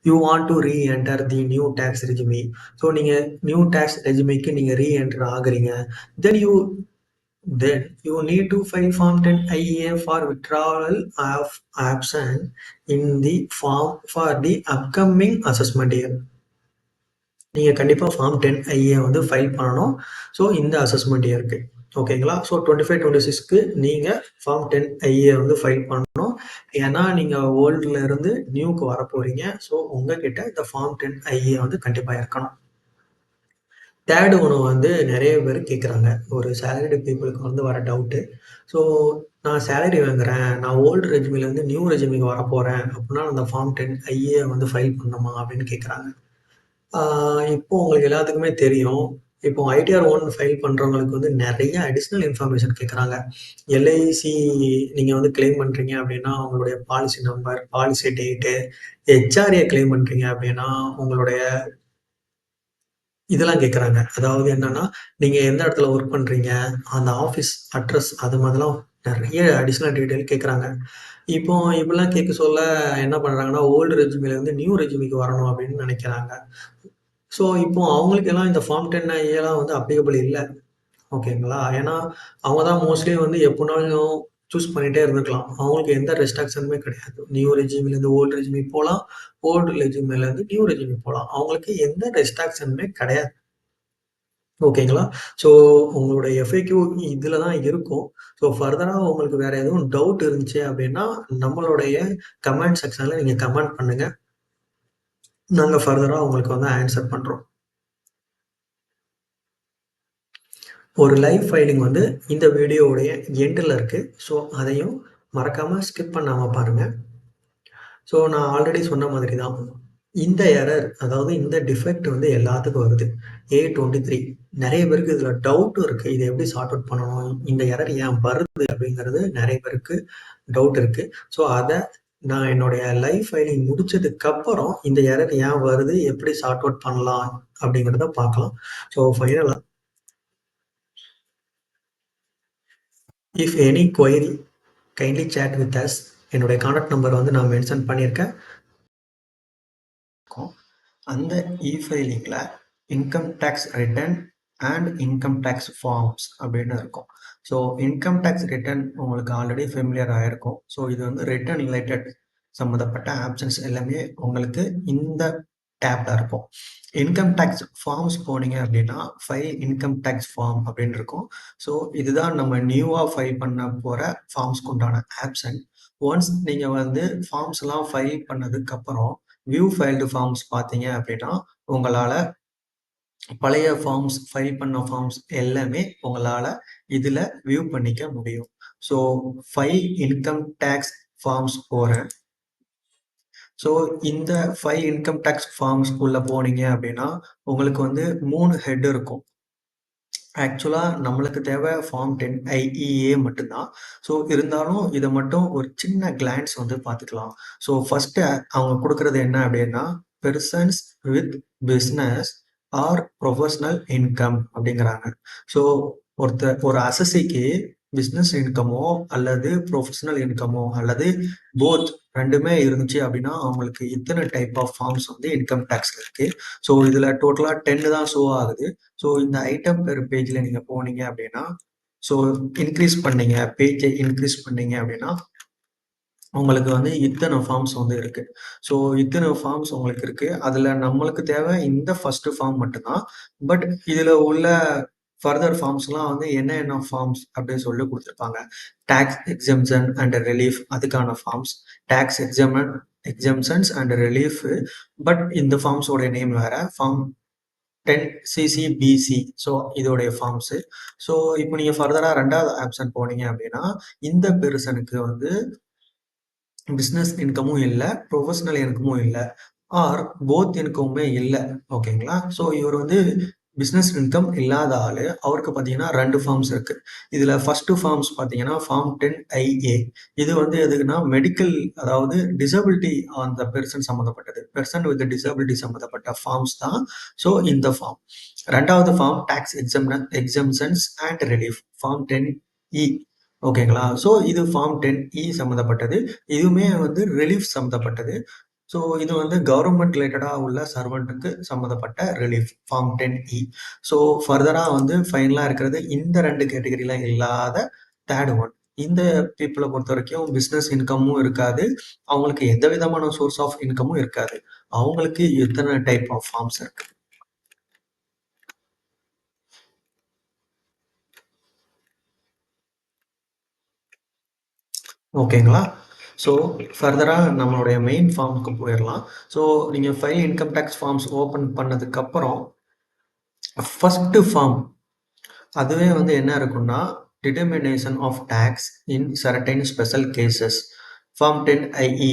you want to reenter the new tax regime. So நீங்கள் நியூ டேக்ஸ் ரெஜிமிக்கு நீங்கள் ரீஎன்டர் ஆகுறீங்க. Then you need to file Form 10IA for withdrawal of option in the form for the upcoming assessment year. நீங்கள் கண்டிப்பாக ஃபார்ம் 10IA வந்து ஃபைல் பண்ணணும். ஸோ இந்த அசஸ்மெண்ட் இயருக்கு ஓகேங்களா? ஸோ 25-26க்கு நீங்கள் ஃபார்ம் 10IA வந்து ஃபைல் பண்ணணும். ஏன்னா நீங்கள் ஓல்டில் இருந்து நியூக்கு வர போகிறீங்க. ஸோ உங்ககிட்ட இந்த ஃபார்ம் 10IA வந்து கண்டிப்பாக இருக்கணும். தேர்டு ஒன்று வந்து நிறைய பேர் கேட்குறாங்க. ஒரு சேலரிடு பீப்புளுக்கு வந்து வர டவுட்டு. ஸோ நான் சேலரி வாங்குறேன், நான் ஓல்டு ரெஜிமிலேருந்து நியூ ரெஜிமிக்கு வர போகிறேன் அப்படின்னா அந்த ஃபார்ம் 10IA வந்து ஃபைல் பண்ணணுமா அப்படின்னு கேட்குறாங்க. இப்போ உங்களுக்கு எல்லாத்துக்குமே தெரியும். இப்போ ஐடிஆர் 1 ஃபைல் பண்றவங்களுக்கு வந்து நெறைய அடிஷனல் இன்ஃபர்மேஷன் கேட்குறாங்க. எல்ஐசி நீங்க வந்து கிளைம் பண்றீங்க அப்படின்னா, உங்களுடைய policy number, policy date, HRA claim பண்றீங்க அப்படின்னா, உங்களுடைய இதெல்லாம் கேட்குறாங்க. அதாவது என்னன்னா, நீங்க எந்த இடத்துல ஒர்க் பண்றீங்க, அந்த ஆஃபீஸ் அட்ரஸ் அது மாதிரிலாம் நெறைய அடிஷனல் டீட்டெயில் கேட்குறாங்க. இப்போ இப்படிலாம் கேட்க சொல்ல என்ன பண்றாங்கன்னா, ஓல்டு ரெஜிமிலேருந்து நியூ ரெஜிமிக்கு வரணும் அப்படின்னு நெனைக்கிறாங்க. ஸோ இப்போ அவங்களுக்கெல்லாம் இந்த ஃபார்ம் 10 வந்து அப்ளிகபிள் இல்ல. ஓகேங்களா? ஏன்னா, அவங்க தான் மோஸ்ட்லி வந்து எப்போனாலும் சூஸ் பண்ணிட்டே இருந்துக்கலாம். அவங்களுக்கு எந்த ரெஸ்ட்ரிக்ஷனுமே கிடையாது. நியூ ரெஜிமிலேருந்து ஓல்டு ரெஜிமி போலாம். ஓல்டு ரெஜிமிலேருந்து நியூ ரெஜிமி போலாம். அவங்களுக்கு எந்த ரெஸ்ட்ரிக்ஷனுமே கிடையாது. ஓகேங்களா? ஸோ உங்களோட எஃப்ஏக்யூ இதுல தான் இருக்கும். ஸோ ஃபர்தரா உங்களுக்கு வேற எதுவும் டவுட் இருந்துச்சு அப்படின்னா, நம்மளுடைய கமெண்ட் செக்ஷன்ல நீங்க கமெண்ட் பண்ணுங்க. நாங்க ஃபர்தரா உங்களுக்கு வந்து ஆன்சர் பண்றோம். ஒரு லைவ் ஃபைலிங் வந்து இந்த வீடியோவுடைய எண்டில் இருக்கு. ஸோ அதையும் மறக்காம ஸ்கிப் பண்ணாம பாருங்க. ஸோ நான் ஆல்ரெடி சொன்ன மாதிரி தான். இந்த எரர் அதாவது இந்த டிஃபெக்ட் வந்து எல்லாத்துக்கும் வருது. A23 நெறைய பேருக்கு இதுல டவுட்டும் இருக்கு. இத எப்படி சார்ட் அவுட் பண்ணணும்? இந்த எரர் ஏன் வருது? அப்படிங்கிறது நெறைய பேருக்கு டவுட் இருக்கு. ஸோ அத நான் என்னுடைய லைவ் ஃபைலிங் முடிச்சதுக்கப்புறம் இந்த எரர் ஏன் வருது? எப்படி சார்ட் அவுட் பண்ணலாம்? அப்படிங்கிறத பார்க்கலாம். ஸோ ஃபைனலா if any query kindly chat with us. என்னுடைய கான்டாக்ட் நம்பர் வந்து நான் மென்ஷன் பண்ணியிருக்கேன். அந்த இ-ஃபைலிங்ல income tax return and income tax forms அப்படின்னு இருக்கும். ஸோ இன்கம் டேக்ஸ் ரிட்டர்ன் உங்களுக்கு ஆல்ரெடி ஃபெமிலியர் ஆயிருக்கும். ஸோ இது வந்து ரிட்டர்ன் ரிலேட்டட் சம்மந்தப்பட்ட ஆப்ஷன்ஸ் எல்லாமே உங்களுக்கு இந்த டேப்ல இருக்கும். இன்கம் டேக்ஸ் ஃபார்ம்ஸ் போனீங்க அப்படின்னா ஃபைல் இன்கம் டேக்ஸ் ஃபார்ம் அப்படின்னு இருக்கும். ஸோ இதுதான் நம்ம நியூவா ஃபைல் பண்ண போற ஃபார்ம்ஸ்க்கு உண்டான ஆப்ஷன். ஒன்ஸ் நீங்க வந்து ஃபார்ம்ஸ் எல்லாம் ஃபைல் பண்ணதுக்கு அப்புறம் வியூ ஃபைல்டு ஃபார்ம்ஸ் பார்த்தீங்க அப்படின்னா, உங்களால பழைய ஃபார்ம்ஸ், ஃபைல் பண்ண ஃபார்ம்ஸ் எல்லாமே உங்களால இதுல வியூ பண்ணிக்க முடியும். So file income tax forms போறேன். ஸோ இந்த ஃபைல் இன்கம் டேக்ஸ் ஃபார்ம்ஸ் உள்ள போனீங்க அப்படின்னா, உங்களுக்கு வந்து 3 ஹெட் இருக்கும். ஆக்சுவலா நம்மளுக்கு தேவை ஃபார்ம் 10 மட்டும் தான். ஸோ இருந்தாலும் இத மட்டும் ஒரு சின்ன கிளான்ஸ் வந்து பார்த்துக்கலாம். ஸோ ஃபர்ஸ்ட்டு அவங்க குடுக்குறது என்ன அப்படின்னா, persons with business or professional income அப்படிங்கிறாங்க. ஸோ ஒரு அசஸிக்கு பிசினஸ் இன்கமோ அல்லது புரொஃபஷனல் இன்கமோ அல்லது போத் 2மே இருந்துச்சு அப்படின்னா, அவங்களுக்கு இத்தன டைப் ஆஃப் ஃபார்ம்ஸ் வந்து இன்கம் டேக்ஸ்ல இருக்கு. ஸோ இதுல டோட்டலா 10 தான் ஷோ ஆகுது. ஸோ இந்த ஐட்டம் பெர் பேஜ்ல நீங்க போனீங்க அப்படின்னா, ஸோ இன்க்ரீஸ் பண்ணீங்க, பேஜை இன்க்ரீஸ் பண்ணீங்க அப்படின்னா, உங்களுக்கு வந்து இத்தனை ஃபார்ம்ஸ் வந்து இருக்கு. ஸோ இத்தனை ஃபார்ம்ஸ் உங்களுக்கு இருக்கு. அதுல நம்மளுக்கு தேவை இந்த ஃபர்ஸ்ட் ஃபார்ம் மட்டும்தான். பட் இதுல உள்ள ஃபர்தர் ஃபார்ம்ஸ்லாம் வந்து என்ன ஃபார்ம்ஸ் அப்படின்னு சொல்லி குடுத்துருப்பாங்க. டாக்ஸ் எக்ஸம்ஷன் அண்ட் ரிலீஃப் அதுக்கான forms. Tax exemptions and relief. But இந்த ஃபார்ம்ஸோட நேம் வேற. Form 10 CCBC. ஸோ இதோடைய ஃபார்ம்ஸ். ஸோ இப்போ நீங்க ஃபர்தரா 2வது ஆப்ஷன் போனீங்க அப்படின்னா, இந்த பெர்சனுக்கு வந்து பிசினஸ் இன்கமும் இல்ல, ப்ரொஃபஷனல் இன்கமும் இல்ல. ஆர் போத் இன்கமுமே இல்ல. ஓகேங்களா? ஸோ இவர் வந்து பிசினஸ் இன்கம் இல்லாத ஆளு. அவருக்கு பார்த்தீங்கன்னா 2 ஃபார்ம்ஸ் இருக்கு. இதுல ஃபர்ஸ்ட் ஃபார்ம்ஸ் பார்த்தீங்கன்னா, ஃபார்ம் 10 இது வந்து எதுக்குன்னா, மெடிக்கல் அதாவது டிசபிலிட்டி அந்த பெர்சன் சம்மந்தப்பட்டது. பெர்சன் வித் டிசபிலிட்டி சம்மந்தப்பட்ட ஃபார்ம்ஸ் தான். ஸோ இந்த ஃபார்ம். 2வது form tax exemptions and relief. Form 10 ஓகேங்களா? ஸோ இது ஃபார்ம் 10 சம்மந்தப்பட்டது. இதுவுமே வந்து ரிலீஃப் சம்மந்தப்பட்டது. ஸோ இது வந்து கவர்ன்மெண்ட் ரிலேட்டடா உள்ள சர்வன்ட்க்கு சம்மந்தப்பட்ட ரிலீஃப் ஃபார்ம் 10 ஸோ ஃபர்தரா வந்து ஃபைனலா இருக்கிறது இந்த 2 கேட்டகரில இல்லாத 3 ஒன். இந்த பீப்பிள பொறுத்தவரைக்கும் பிசினஸ் இன்கமும் இருக்காது. அவங்களுக்கு எந்த விதமான சோர்ஸ் ஆஃப் இன்கமும் இருக்காது. அவங்களுக்கு எத்தன டைப் ஆஃப் ஃபார்ம்ஸ் இருக்கு. ஓகேங்களா? ஸோ ஃபர்தரா நம்மளுடைய மெயின் ஃபார்ம்க்கு போயிரலாம். ஸோ நீங்க file income tax forms open பண்ணதுக்கப்புறம் ஃபர்ஸ்ட் ஃபார்ம் அதுவே வந்து என்ன இருக்கும்னா, determination of tax in certain special cases. Form 10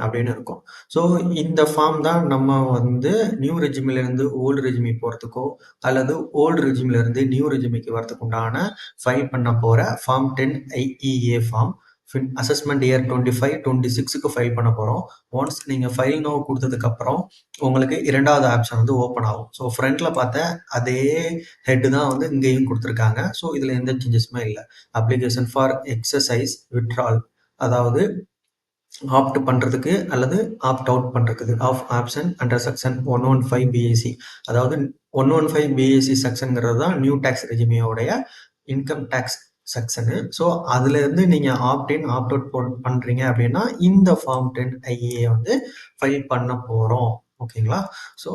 அப்படின்னு இருக்கும். ஸோ இந்த ஃபார்ம் தான் நம்ம வந்து நியூ ரெஜிமில இருந்து ஓல்டு ரெஜிமி போறதுக்கோ, அல்லது ஓல்டு ரெஜிமில இருந்து நியூ ரெஜிமிக்கு வரதுக்கு உண்டான ஃபைல் பண்ண போற ஃபார்ம் 10 ஃபார்ம். அசஸ்மெண்ட் இயர் 25, 26க்கு ஃபைல் பண்ண போறோம். ஒன்ஸ் நீங்க ஃபைல் நவ் குடுத்ததுக்கப்புறம், உங்களுக்கு 2வது ஆப்ஷன் வந்து ஓப்பன் ஆகும். ஸோ ஃப்ரண்ட்ல பார்த்த அதே ஹெட் தான் வந்து இங்கேயும் குடுத்துருக்காங்க. ஸோ இதுல எந்த சேஞ்சஸுமே இல்ல. அப்ளிகேஷன் ஃபார் எக்ஸர்சைஸ் வித்ட்ரால் அதாவது ஆப்ட் பண்றதுக்கு அல்லது ஆப்ட் அவுட் பண்றதுக்கு of option under section 115 BSC. அதாவது 115 பிஎஸ்சி செக்ஷன்ங்கிறது தான் நியூ டாக்ஸ் ரெஜிமியோடைய இன்கம் டாக்ஸ் செக்ஷனு. ஸோ அதுல இருந்து நீங்க ஆப்ட் இன் ஆப்ட் அவுட் பண்றீங்க அப்படின்னா இந்த ஃபார்ம் 10 வந்து ஃபைல் பண்ண போறோம். ஓகேங்களா? So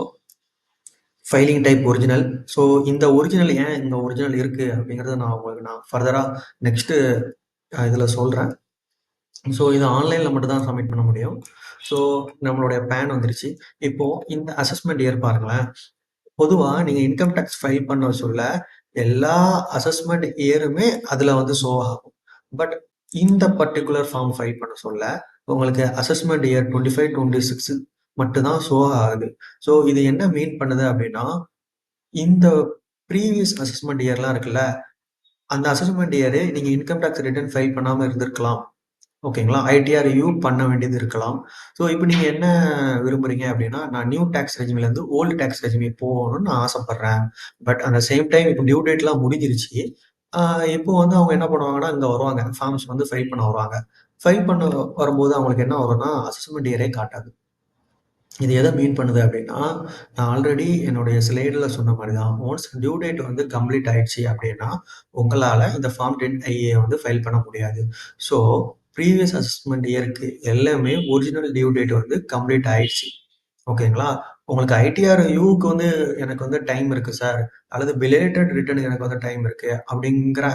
filing type original. So இந்த ஒரிஜினல் ஏன் இந்த ஒரிஜினல் இருக்கு அப்படிங்கிறத நான் உங்களுக்கு ஃபர்தரா நெக்ஸ்ட் இதுல சொல்றேன். ஸோ இது ஆன்லைன்ல மட்டும் தான் சப்மிட் பண்ண முடியும். ஸோ நம்மளுடைய பேன் வந்துருச்சு. இப்போ இந்த அசஸ்மெண்ட் இயர் பாருங்களேன். பொதுவா நீங்க இன்கம் டாக்ஸ் ஃபைல் பண்ண சொல்ல, எல்லா அசஸ்மெண்ட் இயருமே அதுல வந்து ஷோ ஆகும். பட் இந்த பர்ட்டிகுலர் ஃபார்ம் ஃபைல் பண்ண சொல்ல, உங்களுக்கு அசஸ்மெண்ட் இயர் 25, 26 மட்டும் தான் ஷோ ஆகுது. ஸோ இது என்ன மீன் பண்ணுது அப்படின்னா, இந்த ப்ரீவியஸ் அசஸ்மென்ட் இயர்லாம் இருக்குல்ல, அந்த அசஸ்மென்ட் இயர் நீங்க இன்கம் டாக்ஸ் ரிட்டர்ன் ஃபைல் பண்ணாம இருந்திருக்கலாம். ஓகேங்களா? ஐடிஆர்ஏயும் பண்ண வேண்டியது இருக்கலாம். ஸோ இப்ப நீங்க என்ன விரும்புறீங்க அப்டின்னா, நான் நியூ டாக்ஸ் ரெஜிம்லேருந்து ஓல்டு டாக்ஸ் ரெஜிம் போகணும்னு நான் ஆசைப்படுறேன். பட் அந்த சேம் டைம் இப்ப டியூ டேட்லாம் முடிஞ்சிருச்சு. ஆ இப்போ வந்து அவங்க என்ன பண்ணுவாங்கன்னா, இங்க வருவாங்க. ஃபார்ம்ஸ் வந்து ஃபைல் பண்ண வருவாங்க. ஃபைல் பண்ண வரும்போது அவங்களுக்கு என்ன வரும்னா, அசஸ்மென்ட் இயரே காட்டாது. இது எத மீன் பண்ணுது அப்டின்னா, நான் ஆல்ரெடி என்னுடைய ஸ்லைடுல சொன்ன மாரி தான். ஒன்ஸ் டியூ டேட் வந்து கம்ப்ளீட் ஆயிடுச்சு அப்டின்னா, உங்களால இந்த ஃபார்ம் 10 வந்து ஃபைல் பண்ண முடியாது. ஸோ, ப்ரீவியஸ் அசஸ்மென்ட் இயர்க்கு எல்லாமே ஒரிஜினல் டியூ டேட் வந்து கம்ப்ளீட் ஆயிடுச்சு. ஓகேங்களா? உங்களுக்கு ஐடிஆர் யூக்கு வந்து எனக்கு வந்து டைம் இருக்கு சார். அல்லது பிலேட்டட் ரிட்டர்ன் எனக்கு வந்து டைம் இருக்கு. அப்படிங்கிற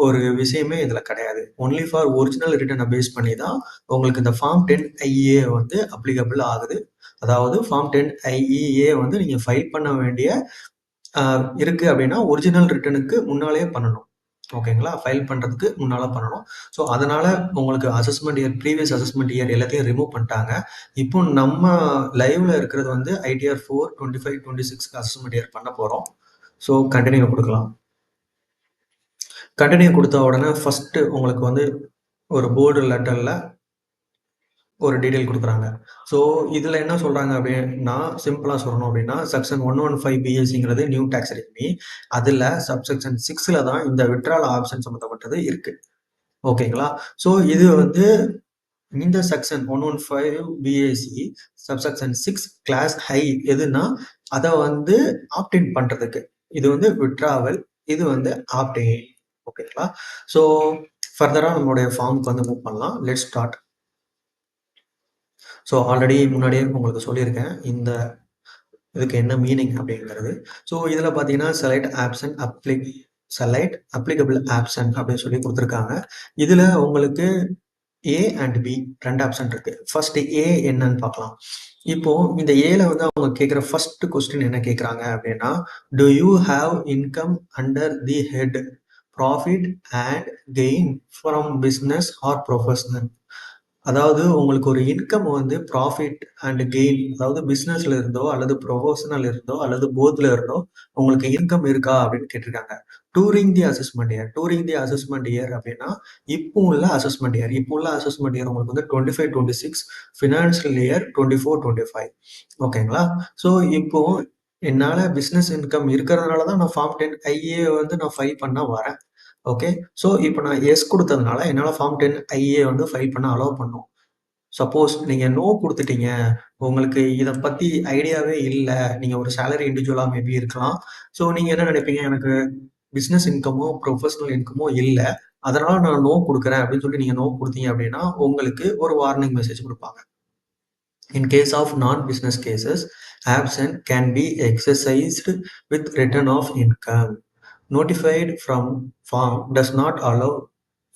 ஒரு விஷயமே இதுல கிடையாது. ஒன்லி ஃபார் ஒரிஜினல் ரிட்டர்ன பேஸ் பண்ணி தான் உங்களுக்கு இந்த ஃபார்ம் 10 வந்து அப்ளிகபிள் ஆகுது. அதாவது ஃபார்ம் 10 வந்து நீங்க ஃபைல் பண்ண வேண்டிய அ இருக்கு அப்படின்னா, ஒரிஜினல் ரிட்டர்னுக்கு முன்னாலேயே பண்ணணும். ஓகேங்களா? ஃபைல் பண்றதுக்கு முன்னால பண்ணணும். ஸோ, அதனால உங்களுக்கு assessment year previous assessment year எல்லாத்தையும் ரிமூவ் பண்ணிட்டாங்க. இப்போ நம்ம லைவ்ல இருக்கிறது வந்து ஐடிஆர் 4, 25, 26க்கு அசஸ்மென்ட் இயர் பண்ண போறோம். ஸோ, கன்டின்யூ குடுக்கலாம். கன்டின்யூ குடுத்த உடனே ஃபர்ஸ்ட்டு உங்களுக்கு வந்து ஒரு போல்டு லெட்டர்ல ஒரு டீட்டெயில் குடுக்குறாங்க. ஸோ, இதுல என்ன சொல்றாங்க அப்டின்னா, சிம்பிளா சொல்லணும் அப்டின்னா, செக்ஷன் 115 பிஎஸ்சிங்கிறது நியூ டாக்ஸ் ரெட்மி. அதுல சப்செக்ஷன் 6ல தான் இந்த வித்ட்ரால் ஆப்ஷன் சம்மந்தப்பட்டது இருக்கு. ஓகேங்களா? ஸோ, இது வந்து இந்த செக்ஷன் 115 பிஏசி சப்செக்ஷன் 6 கிளாஸ் ஹை எதுன்னா, அத வந்து ஆப்ட் இன் பண்றதுக்கு. இது வந்து வித்ட்ராவல், இது வந்து ஆப்ட் இன். ஓகேங்களா? ஸோ, ஃபர்தரா நம்மளுடைய ஃபார்ம்க்கு வந்து மூவ் பண்ணலாம். Let's start. ஸோ, ஆல்ரெடி முன்னாடியே உங்களுக்கு சொல்லியிருக்கேன். இதுக்கு என்ன மீனிங் அப்படிங்கிறது. ஸோ, இதுல பார்த்தீங்கன்னா, செலக்ட் அப்ளிகபிள் ஆப்ஷன் அப்படின்னு சொல்லி குடுத்துருக்காங்க. இதுல உங்களுக்கு ஏ அண்ட் பி 2 ஆப்ஷன் இருக்கு. ஃபர்ஸ்ட் ஏ என்னன்னு பார்க்கலாம். இப்போ இந்த ஏல வந்து அவங்க கேட்கிற ஃபர்ஸ்ட் கொஸ்டின் என்ன கேட்குறாங்க அப்படின்னா, "do you have income under the head profit and gain from business or professional?" அதாவது உங்களுக்கு ஒரு இன்கம் வந்து ப்ராஃபிட் அண்ட் கெயின் அதாவது பிசினஸ்ல இருந்தோ அல்லது ப்ரொஃபஷனல் இருந்தோ அல்லது போத்ல இருந்தோ உங்களுக்கு இன்கம் இருக்கா அப்படின்னு கேட்டிருக்காங்க. டூரிங் தி அசஸ்மெண்ட் இயர் அப்படின்னா இப்போ உள்ள அசஸ்மெண்ட் இயர் உங்களுக்கு வந்து 25, 26 ஃபினான்ஷியல் இயர் 24, 25 ஓகேங்களா? ஸோ இப்போ என்னால பிசினஸ் இன்கம் இருக்கிறதுனால தான் நான் ஃபார்ம் 10 வந்து நான் ஃபைல் பண்ண வரேன். ஓகே. ஸோ இப்போ நான் எஸ் குடுத்ததுனால என்னால ஃபார்ம் 10 வந்து ஃபைல் பண்ண அலோவ் பண்ணும். சப்போஸ் நீங்க நோ குடுத்துட்டீங்க. உங்களுக்கு இத பத்தி ஐடியாவே இல்ல. நீங்க ஒரு சேலரி இண்டிவிஜுவலா மேபி இருக்கலாம். ஸோ நீங்க என்ன நினைப்பீங்க, எனக்கு பிசினஸ் இன்கமோ, புரொஃபஷனல் இன்கமோ இல்ல. அதனால நான் நோ குடுக்குறேன் அப்படின்னு சொல்லி நீங்க நோ குடுத்தீங்க அப்படின்னா, உங்களுக்கு ஒரு வார்னிங் மெசேஜ் குடுப்பாங்க. In case of non-business cases, absent can be exercised with return of income. Notified from farm does not allow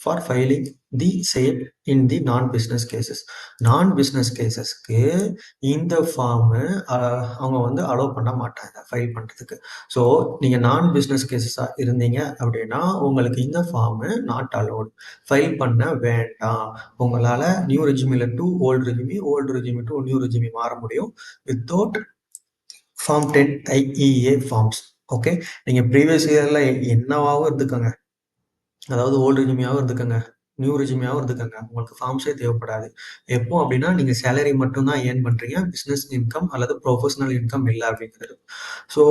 for filing the same in the non-business cases. Non-business casesக்கு இந்த ஃபார்ம் அவங்க வந்து அலோவ் பண்ண மாட்டாங்க ஃபைல் பண்றதுக்கு. ஸோ நீங்க நான் பிசினஸ் கேசஸா இருந்தீங்க அப்படின்னா உங்களுக்கு இந்த ஃபார்ம் நாட் அலோவ்ட் ஃபைல் பண்ண வேண்டாம். உங்களால நியூ ரெஜியூமில to old regime, old regime to new regime மாற முடியும் without form 10 IEA forms. Okay. நீங்க ப்ரீவியஸ் இயர்ல என்னவாவும் இருந்துக்கோங்க. அதாவது ஓல்டு ரெஜியூமியாவும் இருந்துக்கோங்க. நியூ ரெஜியூமியாவும் இருந்துக்கோங்க. உங்களுக்கு ஃபார்ம்ஸே தேவைப்படாது. எப்போ அப்படின்னா நீங்க சேலரி மட்டும் தான் ஏர்ன் பண்றீங்க. பிசினஸ் இன்கம் அல்லது ப்ரொஃபஷனல் இன்கம் இல்ல அப்படிங்கிறது. ஸோ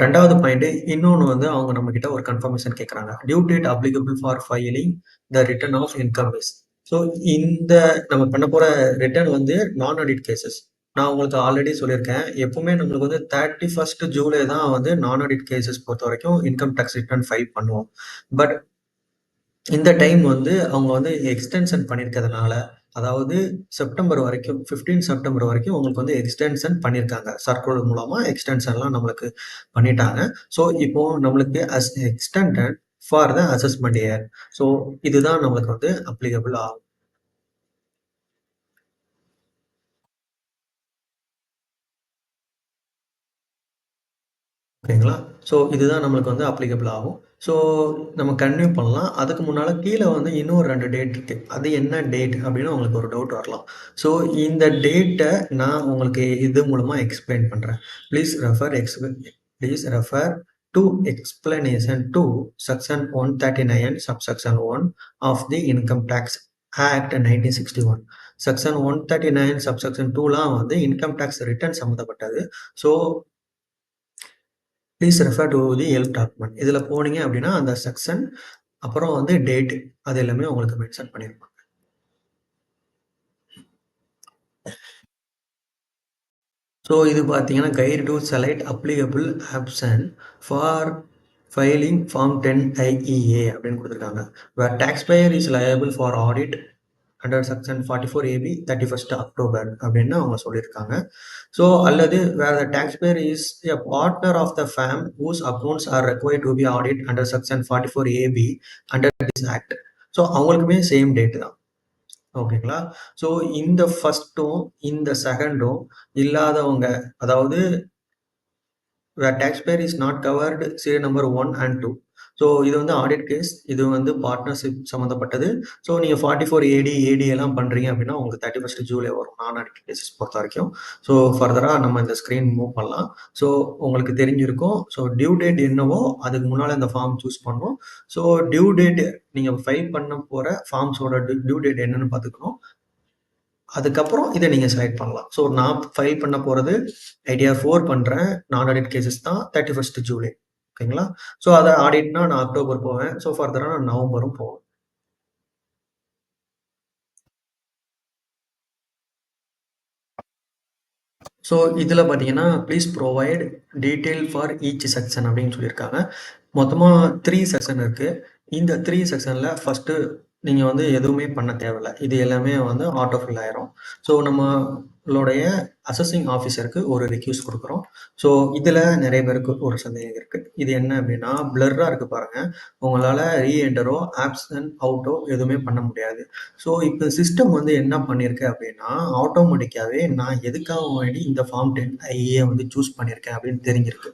2வது பாயிண்ட் இன்னொன்னு வந்து அவங்க நம்மகிட்ட ஒரு கன்ஃபர்மேஷன் கேட்கறாங்க. Due date applicable for filing the return of income is. So இந்த நம்ம பண்ண போற ரிட்டர்ன் வந்து நான் ஆடிட் கேசஸ். நான் உங்களுக்கு ஆல்ரெடி சொல்லியிருக்கேன். எப்பவுமே நம்மளுக்கு வந்து 31 ஜூலை தான் வந்து நான் ஆடிட் கேசஸ் பொறுத்தவரைக்கும் இன்கம் டாக்ஸ் ரிட்டர்ன் ஃபைல் பண்ணுவோம். பட் இந்த டைம் வந்து அவங்க வந்து எக்ஸ்டென்ஷன் பண்ணியிருக்கிறதுனால, அதாவது செப்டம்பர் வரைக்கும் 15 செப்டம்பர் வரைக்கும் உங்களுக்கு வந்து எக்ஸ்டென்ஷன் பண்ணியிருக்காங்க. சர்க்குலர் மூலமா எக்ஸ்டென்ஷன்லாம் நம்மளுக்கு பண்ணிட்டாங்க. ஸோ, இப்போ நம்மளுக்கு extended for the assessment year. So, இதுதான் நம்மளுக்கு வந்து அப்ளிகபிள் ஆகும். ஓகேங்களா? ஸோ, இதுதான் நம்மளுக்கு வந்து அப்ளிகபிள் ஆகும். ஸோ நம்ம கன்டின்யூ பண்ணலாம். அதுக்கு முன்னால கீழ வந்து இன்னும் 2 டேட் இருக்கு. அது என்ன டேட் அப்படின்னு உங்களுக்கு ஒரு டவுட் வரலாம். ஸோ இந்த டேட்ட நான் உங்களுக்கு இது மூலமா எக்ஸ்பிளைன் பண்றேன். Please refer please refer to explanation to section 139 subsection 1 of the income tax act 1961. Section 139 subsection 2லாம் வந்து இன்கம் டாக்ஸ் ரிட்டர்ன் சம்மந்தப்பட்டது. So please refer to the help document. இதில போனீங்க அப்படின்னா அந்த செக்ஷன் அப்புறம் வந்து டேட் அது எல்லாமே உங்களுக்கு மென்ஷன் பண்ணியிருப்பாங்க. ஸோ இது பார்த்தீங்கன்னா guide to select applicable option for filing form 10IEA அப்படின்னு கொடுத்துருக்காங்க. Where tax payer is liable for audit under section 44AB 31st October அப்படின்னு அவங்க சொல்லியிருக்காங்க. ஸோ அல்லது where the tax payer is a partner of the firm whose accounts are required to be audit under section 44AB under this act. So அவங்களுக்குமே சேம் டேட் தான். ஓகேங்களா? ஸோ இந்த ஃபர்ஸ்ட்டும், இந்த செகண்டும் இல்லாதவங்க, அதாவது where tax payer is not covered serial number 1 and 2. So இது வந்து ஆடிட் கேஸ். இது வந்து பார்ட்னர்ஷிப் சம்மந்தப்பட்டது. ஸோ நீங்க 44 ஏடி எல்லாம் பண்றீங்க அப்படின்னா உங்களுக்கு 31 ஜூலை வரும். நான் ஆடிட் கேஸஸ் பொறுத்தவரைக்கும். ஸோ ஃபர்தரா நம்ம இந்த ஸ்க்ரீன் மூவ் பண்ணலாம். ஸோ உங்களுக்கு தெரிஞ்சிருக்கும். ஸோ டியூ டேட் என்னவோ அதுக்கு முன்னால இந்த ஃபார்ம் சூஸ் பண்ணணும். ஸோ டியூ டேட் நீங்க ஃபைல் பண்ண போற ஃபார்ம்ஸோட டியூ டேட் என்னன்னு பார்த்துக்கணும். அதுக்கப்புறம் இதை நீங்க செலக்ட் பண்ணலாம். ஸோ நான் ஃபைல் பண்ண போறது ஐடிஆர் 4 பண்றேன். நான் ஆடிட் கேசஸ் தான் 31 ஜூலை. ஓகேங்களா? ஸோ அதை ஆடிட்னா நான் அக்டோபர் போவேன். ஸோ ஃபர்தரா நான் நவம்பரும் போவேன். ஸோ இதில் பார்த்தீங்கன்னா please provide detail for each section அப்படின்னு சொல்லியிருக்காங்க. மொத்தமாக 3 செக்ஷன் இருக்கு. இந்த 3 செக்ஷனில் ஃபர்ஸ்ட்டு நீங்கள் வந்து எதுவுமே பண்ண தேவையில்ல. இது எல்லாமே வந்து ஆட்டோ ஃபில் ஆயிரும். ஸோ நம்மளுடைய அசஸிங் ஆஃபீஸருக்கு ஒரு ரிக்வெஸ்ட் கொடுக்குறோம். ஸோ இதில் நிறைய பேருக்கு ஒரு சந்தேகம் இருக்குது. இது என்ன அப்படின்னா பிளர்ராக இருக்குது பாருங்கள். உங்களால் ரீஎன்டரோ ஆப்ஷன் அவுட்டோ எதுவுமே பண்ண முடியாது. ஸோ இப்போ சிஸ்டம் வந்து என்ன பண்ணியிருக்கு அப்படின்னா ஆட்டோமேட்டிக்காகவே நான் எதுக்காக வேண்டி இந்த ஃபார்ம் 10IA வந்து சூஸ் பண்ணியிருக்கேன் அப்படின்னு தெரிஞ்சிருக்கு.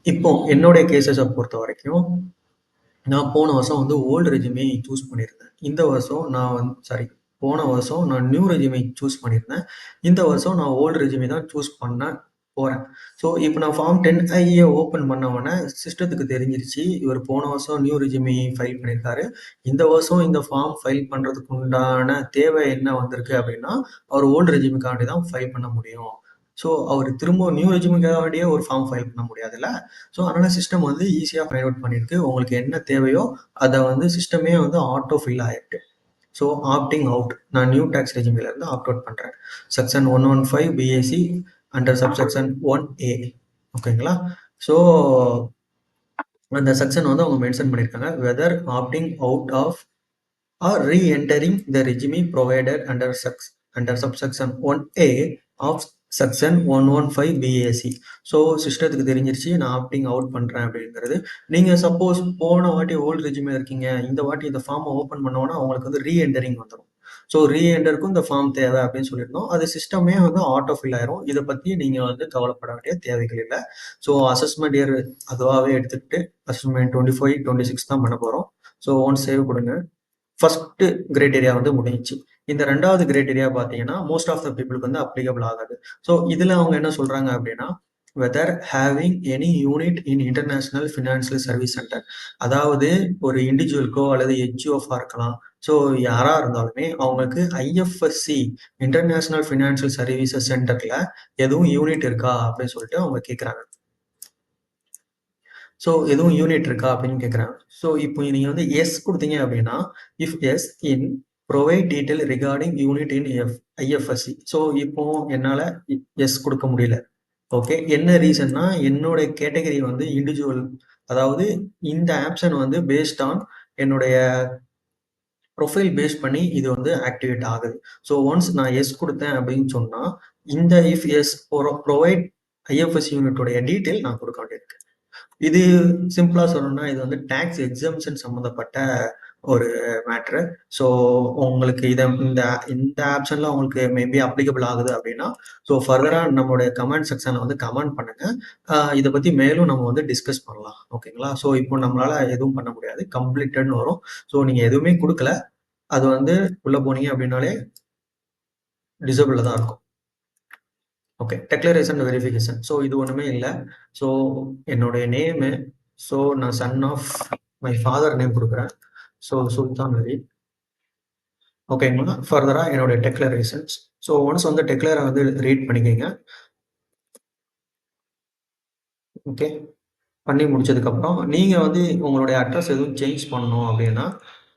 இப்போ என்னுடைய கேசஸை பொறுத்த வரைக்கும் நான் போன வருஷம் வந்து ஓல்டு ரெஸ்யூமே சூஸ் பண்ணியிருந்தேன். இந்த வருஷம் நான் போன வருஷம் நான் நியூ ரெஸ்யூமே சூஸ் பண்ணியிருந்தேன். இந்த வருஷம் நான் ஓல்டு ரெஸ்யூமே தான் சூஸ் பண்ண போறேன். ஸோ இப்போ நான் ஃபார்ம் 10IA ஓப்பன் பண்ண உடனே சிஸ்டத்துக்கு தெரிஞ்சிருச்சு. இவர் போன வருஷம் நியூ ரெஸ்யூமே ஃபைல் பண்ணியிருக்காரு. இந்த வருஷம் இந்த ஃபார்ம் ஃபைல் பண்றதுக்கு உண்டான தேவை என்ன வந்திருக்கு அப்படின்னா, அவர் ஓல்டு ரெஸ்யூமுக்காண்டி தான் ஃபைல் பண்ண முடியும். ஸோ அவர் திரும்ப நியூ ரெஸ்யூமுக்காக வேண்டியே ஒரு ஃபார்ம் ஃபைல் பண்ண முடியாதுல்ல. ஸோ அதனால சிஸ்டம் வந்து ஈஸியாக ஃபைண்ட் அவுட் பண்ணியிருக்கு. உங்களுக்கு என்ன தேவையோ அதை வந்து சிஸ்டமே வந்து ஆட்டோ ஃபில் ஆயிருக்கு. ஸோ ஆப்டிங் அவுட் நான் நியூ டேக்ஸ் ரெஜிமிலேருந்து ஆப்ட் அவுட் பண்ணுறேன். Section 115 BSC under subsection 1A. ஓகேங்களா? ஸோ அந்த செக்ஷன் வந்து அவங்க மென்ஷன் பண்ணியிருக்காங்க. Whether opting out of or reentering the regime provided under subsection 1A of section 115 BAC. So சிஸ்டத்துக்கு தெரிஞ்சிருச்சு நான் ஆப்டிங் அவுட் பண்ணுறேன் அப்படிங்கிறது. நீங்கள் சப்போஸ் போன வாட்டி ஓல்டு ரெஜிமே இருக்கீங்க, இந்த வாட்டி இந்த ஃபார்மை ஓப்பன் பண்ணோன்னா அவங்களுக்கு வந்து ரீஎன்டரிங் வந்துடும். ஸோ ரீஎன்டருக்கும் இந்த ஃபார்ம் தேவை அப்படின்னு சொல்லியிருந்தோம். அது சிஸ்டமே வந்து ஆட்டோ ஃபில் ஆயிரும். இதை பற்றி நீங்கள் வந்து கவலைப்பட வேண்டிய தேவைகள் இல்லை. ஸோ அசஸ்மெண்ட் இயர் அதுவாகவே எடுத்துக்கிட்டு அசஸ்மெண்ட் 25, 26 தான் பண்ண போகிறோம். ஸோ ஒன் சேவ் கொடுங்க. ஃபர்ஸ்ட் கிரைட்டீரியா வந்து முடிஞ்சிச்சு. இந்த 2வது கிரைட்டீரியா பார்த்தீங்கன்னா மோஸ்ட் ஆஃப் த பீப்புளுக்கு வந்து அப்ளிகபிள் ஆகாது. ஸோ இதில் அவங்க என்ன சொல்றாங்க அப்படின்னா whether having any unit in international financial service centre. அதாவது ஒரு இண்டிவிஜுவலுக்கோ அல்லது ஹெச்யூஎஃப்ஆ இருக்கலாம். ஸோ யாரா இருந்தாலுமே அவங்களுக்கு ஐஎஃப்எஸ்சி இன்டர்நேஷனல் ஃபினான்ஷியல் சர்வீசஸ் சென்டர்ல எதுவும் யூனிட் இருக்கா அப்படின்னு சொல்லிட்டு அவங்க கேட்குறாங்க. ஸோ எதுவும் யூனிட் இருக்கா அப்படின்னு கேட்குறாங்க. ஸோ இப்போ நீங்கள் வந்து எஸ் கொடுத்தீங்க அப்படின்னா if yes in provide detail regarding unit in IFSC. So இப்போ என்னால் எஸ் கொடுக்க முடியல. ஓகே, என்ன ரீசன்னா என்னுடைய கேட்டகரி வந்து இண்டிவிஜுவல், அதாவது இந்த ஆப்ஷன் வந்து பேஸ்ட் ஆன் என்னுடைய ப்ரொஃபைல் பேஸ் பண்ணி இது வந்து ஆக்டிவேட் ஆகுது. ஸோ ஒன்ஸ் நான் எஸ் கொடுத்தேன் அப்படின்னு சொன்னா இந்த இஃப் எஸ் ப்ரொவைட் ஐஎஃப்எஸ்சி யூனிட்டோடைய டீட்டெயில் நான் கொடுக்க வேண்டியிருக்கு. இது சிம்பிளா சொல்லணும்னா இது வந்து டாக்ஸ் எக்ஸம்ஷன் சம்மந்தப்பட்ட ஒரு மேட்ரு. ஸோ உங்களுக்கு இந்த இந்த ஆப்ஷன்ல உங்களுக்கு மேபி அப்ளிகபிள் ஆகுது அப்படின்னா, ஸோ ஃபர்தரா நம்மளுடைய கமெண்ட் செக்ஷன்ல வந்து கமெண்ட் பண்ணுங்க. இத பத்தி மேலும் நம்ம வந்து டிஸ்கஸ் பண்ணலாம். ஓகேங்களா? ஸோ இப்போ நம்மளால எதுவும் பண்ண முடியாது. கம்ப்ளீட்டட்ன்னு வரும். ஸோ நீங்க எதுவுமே குடுக்கல. அது வந்து உள்ள போனீங்க அப்படின்னாலே டிசேபிள்ல தான் இருக்கும். ஓகே. Declaration verification. ஸோ இது ஒண்ணுமே இல்ல. ஸோ என்னுடைய நேமு, ஸோ நான் son of my father name குடுக்குறேன். ஸோ சுல்தான் அலி. ஓகேங்களா? ஃபர்தரா என்னுடைய டிக்ளரேஷன்ஸ். ஸோ ஒன்ஸ் வந்து டிக்ளேர வந்து ரீட் பண்ணிக்கங்க. ஓகே. பண்ணி முடிச்சதுக்கப்புறம், நீங்க வந்து உங்களுடைய அட்ரஸ் எதுவும் சேஞ்ச் பண்ணணும் அப்படின்னா,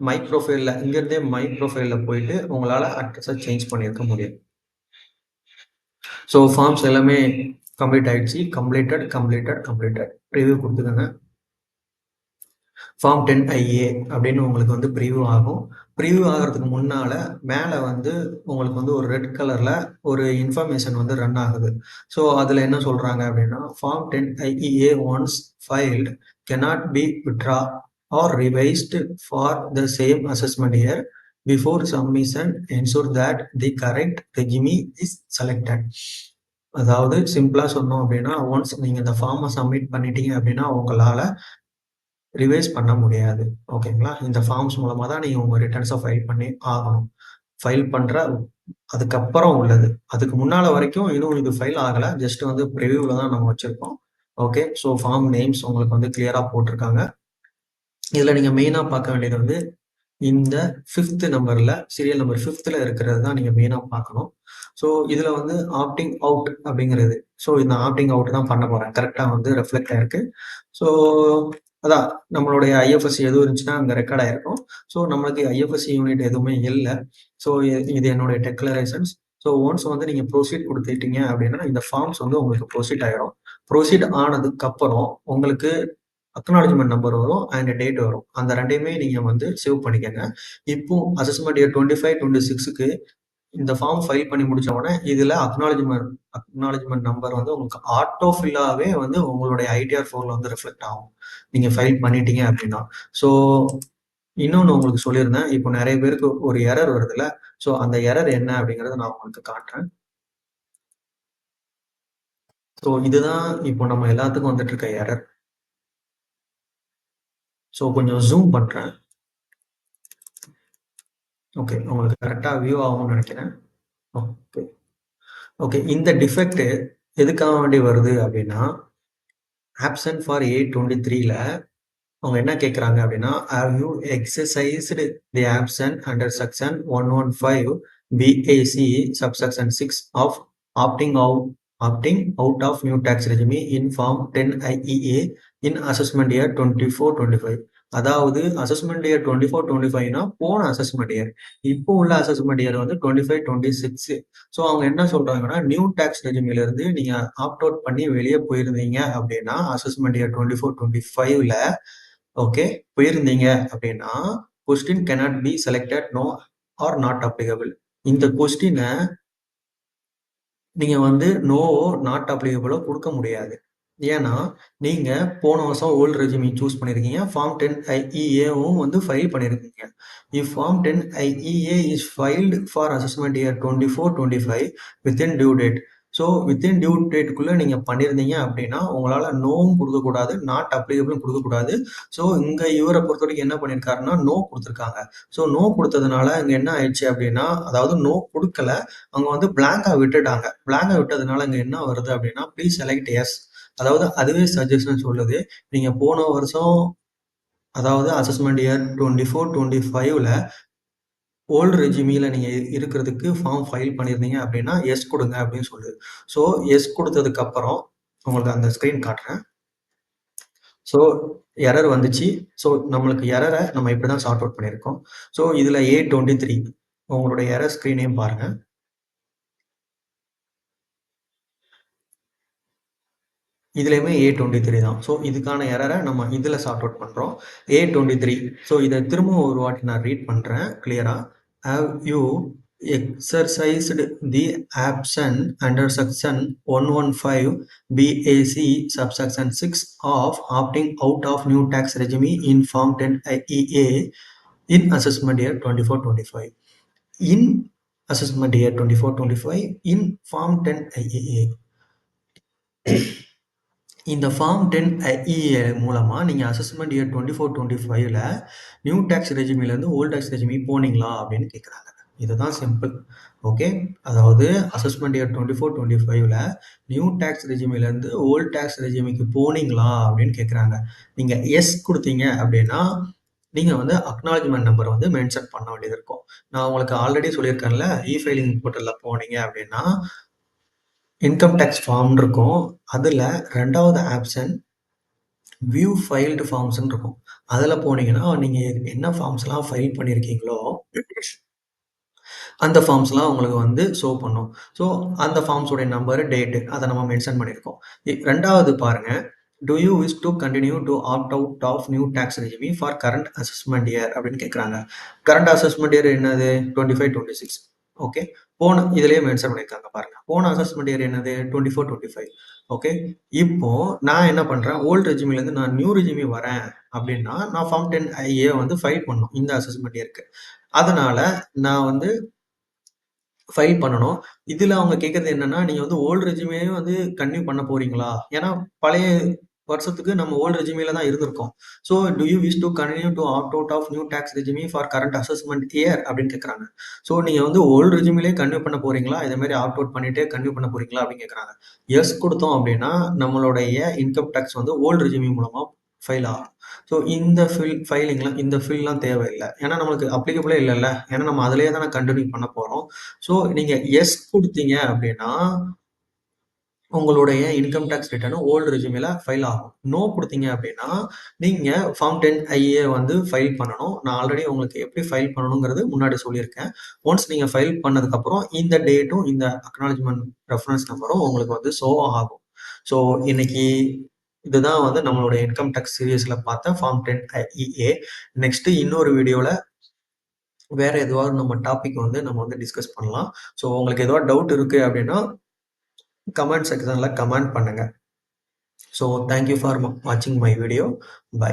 மை ப்ரொஃபைல்ல இங்கருந்தே மை ப்ரொஃபைல்ல போயிட்டு உங்களால அட்ரஸ சேஞ்ச் பண்ணியிருக்க முடியும். ஸோ ஃபார்ம்ஸ் எல்லாமே கம்ப்ளீட் ஆயிடுச்சு. கம்ப்ளீட்டட். ப்ரிவ்யூ குடுத்துக்கங்க. ஃபார்ம் 10IA அப்படின்னு உங்களுக்கு வந்து ப்ரிவ்யூ ஆகும். ப்ரிவ்யூ ஆகுறதுக்கு முன்னால மேல வந்து உங்களுக்கு வந்து ஒரு ரெட் கலர்ல ஒரு இன்ஃபர்மேஷன் வந்து ரன் ஆகுது. ஸோ அதுல என்ன சொல்றாங்க அப்படின்னா, form 10IA once filed cannot be withdraw or revised for the same assessment year before submission ensure that the correct regime is selected. அதாவது சிம்பிளா சொன்னோம் அப்படின்னா, ஒன்ஸ் நீங்க இந்த ஃபார்ம சப்மிட் பண்ணிட்டீங்க அப்படின்னா, உங்களால ரிவைஸ் பண்ண முடியாது. ஓகேங்களா? இந்த ஃபார்ம்ஸ் மூலமா தான் நீங்க உங்க ரிட்டர்ன்ஸ ஃபைல் பண்ணி ஆகணும். ஃபைல் பண்ற அதுக்கப்புறம் உள்ளது. அதுக்கு முன்னால வரைக்கும் இன்னும் இது ஃபைல் ஆகல. ஜஸ்ட் வந்து ப்ரிவியூல தான் நம்ம வச்சிருக்கோம். ஓகே. ஸோ ஃபார்ம் நேம்ஸ் உங்களுக்கு வந்து கிளியரா போட்டிருக்காங்க. இதுல நீங்க மெயினா பார்க்க வேண்டியது வந்து இந்த 5த் நம்பர்ல சீரியல் நம்பர் 5த்ல இருக்கிறது தான் நீங்க மெயினா பார்க்கணும். ஸோ இதுல வந்து ஆப்டிங் அவுட் அப்படிங்கிறது. ஸோ இந்த ஆப்டிங் அவுட் தான் பண்ண போறேன். கரெக்ட்டா வந்து ரிஃப்ளெக்ட் ஆயிருக்கு. ஸோ அதான் நம்மளுடைய ஐஎஃப்எஸ்சி எதுவும் இருந்துச்சுன்னா அங்க ரெக்கார்ட் ஆயிருக்கும். ஸோ நம்மளுக்கு ஐஎஃப்எஸ்சி யூனிட் எதுவுமே இல்ல. ஸோ இது என்னுடைய டிக்ளரேஷன்ஸ். ஸோ ஒன்ஸ் வந்து நீங்க ப்ரொசீட் குடுத்துட்டீங்க அப்படின்னா, இந்த ஃபார்ம்ஸ் வந்து உங்களுக்கு ப்ரொசீட் ஆயிரும். ப்ரொசீட் ஆனதுக்கப்புறம் உங்களுக்கு அக்னாலஜ்மென்ட் நம்பர் வரும் அண்ட் டேட் வரும். அந்த 2யுமே நீங்க வந்து சேவ் பண்ணிக்கங்க. இப்போ அசஸ்மென்ட் இயர் 25, 26க்கு இந்த ஃபார்ம் ஃபைல் பண்ணி முடிச்ச உடனே, இதுல அக்னாலஜ்மென்ட் நம்பர் வந்து உங்களுக்கு ஆட்டோ ஃபில்லாவே வந்து உங்களுடைய ஐடிஆர் 4ல வந்து ரிஃப்ளெக்ட் ஆகும். நீங்க ஃபைல் பண்ணிட்டீங்க அப்படின்னா. ஸோ இன்னொன்னு உங்களுக்கு சொல்லியிருந்தேன். இப்போ நெறைய பேருக்கு ஒரு எரர் வருதுல்ல. ஸோ அந்த எரர் என்ன அப்படிங்கிறத நான் உங்களுக்கு காட்டுறேன். ஸோ இதுதான் இப்போ நம்ம எல்லாத்துக்கும் வந்துட்டு இருக்க எரர். ஸோ கொஞ்சம் ஜூம் பண்றேன். ஓகே. உங்களுக்கு கரெக்ட்டா வியூ ஆகும்னு நெனைக்கிறேன். ஓகே. ஓகே. இந்த டிஃபெக்ட் எதுக்காக வேண்டி வருது அப்படின்னா, ஆப்சென்ட் ஃபார் 823ல அவங்க என்ன கேட்குறாங்க அப்படின்னா, have you exercised the option under section 115 BAC subsection 6 of opting out of new tax regime in form 10IEA in assessment year 24, 25. அதாவது அசஸ்மென்ட் இயர் 24, 25னா போன அசஸ்மென்ட் இயர். இப்போ உள்ள அசஸ்மென்ட் இயர் வந்து 25, 26. ஸோ அவங்க என்ன சொல்றாங்கன்னா, நியூ டாக்ஸ் ரெஜிமில இருந்து நீங்க ஆப்ட் அவுட் பண்ணி வெளிய போயிருந்தீங்க அப்படின்னா, அசஸ்மென்ட் இயர் 24, 25ல ஓகே. போயிருந்தீங்க அப்படின்னா, question cannot be selected, no or not applicable. இந்த கொஸ்டின நீங்க வந்து நோவோ, நாட் அப்ளிகபிளோ குடுக்க முடியாது. ஏன்னா, நீங்க போன வருஷம் ஓல்ட் ரெஸ்யூமி சூஸ் பண்ணியிருக்கீங்க. ஃபார்ம் 10IEAவும் வந்து ஃபைல் பண்ணியிருக்கீங்க. If form 10IEA is filed for assessment year 24, 25 within due date. So within due டேட்க்குள்ள நீங்க பண்ணியிருந்தீங்க அப்படின்னா, உங்களால நோவும் குடுக்கக்கூடாது, நாட் அப்ளிகபிளும் குடுக்கக்கூடாது. ஸோ இங்க இவர பொறுத்தவரைக்கும் என்ன பண்ணியிருக்காருன்னா, நோ குடுத்துருக்காங்க. ஸோ நோ குடுத்ததுனால இங்க என்ன ஆயிடுச்சு அப்படின்னா, அதாவது நோ குடுக்கல. அவங்க வந்து பிளாங்கா விட்டுட்டாங்க. பிளாங்கா விட்டதுனால இங்க என்ன வருது அப்படின்னா, ப்ளீஸ் செலக்ட் எஸ். அதாவது அதுவே சஜஷன் சொல்லுது. நீங்க போன வருஷம் அதாவது அசஸ்மென்ட் இயர் 24, 25ல ஓல்ட் ரெஜிமில நீங்க இருக்கிறதுக்கு ஃபார்ம் ஃபைல் பண்ணியிருந்தீங்க அப்படின்னா, எஸ் குடுங்க அப்படின்னு சொல்லுது. ஸோ எஸ் குடுத்ததுக்கு அப்புறம் உங்களுக்கு அந்த ஸ்க்ரீன் காட்டுறேன். ஸோ எரர் வந்துச்சு. ஸோ நம்மளுக்கு எரர நம்ம இப்படி தான் சார்ட் அவுட் பண்ணியிருக்கோம். ஸோ இதுல A23 உங்களுடைய எரர் ஸ்க்ரீனையும் பாருங்க. இதுலயுமே A23 தான். ஸோ இதுக்கான எரர நம்ம இதுல சார்ட் அவுட் பண்றோம். A23 ஸோ இத திரும்பவும் ஒரு வாட்டி நான் ரீட் பண்றேன் கிளியரா. Have you exercised the option under section 115 BAC subsection 6 of opting out of new tax regime in form 10IEA in assessment year 24-25. In assessment year 24-25 in Form 10 IEA. இந்த ஃபார்ம் 10 இஏ மூலமா நீங்க அசஸ்மெண்ட் இயர் 24-25ல நியூ டாக்ஸ் ரெஜிமிலேருந்து ஓல்ட் டாக்ஸ் ரெஜிமி போனீங்களா அப்படின்னு கேட்குறாங்க. இதுதான் சிம்பிள். ஓகே, அதாவது அசஸ்மெண்ட் இயர் 24-25ல நியூ டாக்ஸ் ரெஜிமிலேருந்து ஓல்ட் டாக்ஸ் ரெஜிமிக்கு போனீங்களா அப்படின்னு கேட்குறாங்க. நீங்க எஸ் கொடுத்தீங்க அப்படின்னா நீங்க வந்து அக்னாலஜ்மெண்ட் நம்பர் வந்து மென்ஷன் பண்ண வேண்டியது இருக்கும். நான் உங்களுக்கு ஆல்ரெடி சொல்லியிருக்கேன்ல, இ ஃபைலிங் போர்ட்டலில் போனீங்க அப்படின்னா இன்கம் டேக்ஸ் ஃபார்ம் இருக்கும். அதுல 2வது ஆப்ஷன் வியூ ஃபைல்டு ஃபார்ம்ஸ்ன்னு இருக்கும். அதுல போனீங்கன்னா, நீங்க என்ன ஃபார்ம்ஸ்லாம் ஃபைல் பண்ணியிருக்கீங்களோ, அந்த ஃபார்ம்ஸ்லாம் உங்களுக்கு வந்து ஷோ பண்ணும். ஸோ, அந்த ஃபார்ம்ஸோட நம்பர், டேட்டு அத நம்ம மென்ஷன் பண்ணியிருக்கோம். 2வது பாருங்க. Do you wish to continue to opt out of new tax regime for current assessment year அப்படின்னு கேட்குறாங்க. கரண்ட் அசஸ்மெண்ட் இயர் என்னது? 25-26. ஓகே. இதுலயே மென்ஷன் பண்ணியிருக்காங்க பாருங்க. போன அசஸ்மெண்ட் இயர் என்னது? 24-25. ஓகே. இப்போ நான் என்ன பண்றேன்? ஓல்ட் ரெஜிமிலேருந்து நான் நியூ ரெஜிமி வரேன் அப்படின்னா, நான் ஃபார்ம் 10 ஐஏ வந்து ஃபைல் பண்ணணும் இந்த அசஸ்மெண்ட் இயருக்கு. அதனால நான் வந்து ஃபைல் பண்ணணும். இதுல அவங்க கேட்கறது என்னன்னா, நீங்க வந்து ஓல்ட் ரெஸ்யூமே வந்து கன்டின்யூ பண்ண போறீங்களா? ஏன்னா, பழைய வருஷத்துக்கு நம்ம ஓல்ட் ரெஸ்யூமேல தான் இருந்திருக்கோம். So, do you wish to continue to opt out of new tax regime for current assessment year அப்படின்னு கேட்கறாங்க. ஸோ, நீங்க வந்து ஓல்ட் ரெஸ்யூமேலயே கன்டின்யூ பண்ண போறீங்களா? இதே மாரி ஆப்ட் அவுட் பண்ணிட்டே கன்டின்யூ பண்ண போறீங்களா? அப்படின்னு கேட்கறாங்க. எஸ் குடுத்தோம் அப்படின்னா, நம்மளுடைய இன்கம் டாக்ஸ் வந்து ஓல்ட் ரெஸ்யூமே மூலமா ஃபைல் ஆகும். ஸோ, இந்த ஃபில்லாம் தேவையில்ல. ஏன்னா, நம்மளுக்கு அப்ளிகபிளே இல்லல்ல. ஏன்னா, நம்ம அதிலேயே தானே கன்டின்யூ பண்ண போறோம். ஸோ, நீங்க எஸ் குடுத்தீங்க அப்படின்னா, உங்களுடைய இன்கம் டாக்ஸ் ரிட்டர்ன் ஓல்ட் ரெஸ்யூமேல ஃபைல் ஆகும். நோ குடுத்தீங்க அப்படின்னா, நீங்க ஃபார்ம் 10 ஐஏ வந்து ஃபைல் பண்ணணும். நான் ஆல்ரெடி உங்களுக்கு எப்படி ஃபைல் பண்ணணுங்கிறது முன்னாடி சொல்லியிருக்கேன். ஒன்ஸ் நீங்க ஃபைல் பண்ணதுக்கப்புறம் இந்த டேட்டும், இந்த அக்னாலஜ்மென்ட் ரெஃபரன்ஸ் நம்பரும் உங்களுக்கு வந்து ஷோ ஆகும். ஸோ, இன்னைக்கு இதுதான் வந்து நம்மளுடைய இன்கம் டாக்ஸ் சீரிஸ்ல பார்த்த ஃபார்ம் 10 ஐஇஏ. நெக்ஸ்ட் இன்னொரு வீடியோல வேற எதுவாவது நம்ம டாபிக் வந்து நம்ம வந்து டிஸ்கஸ் பண்ணலாம். ஸோ, உங்களுக்கு ஏதாவது டவுட் இருக்கு அப்படின்னா, கமெண்ட் செக்ஷன்ல கமெண்ட் பண்ணுங்க. ஸோ, தேங்க் யூ ஃபார் வாட்சிங் மை வீடியோ. பை.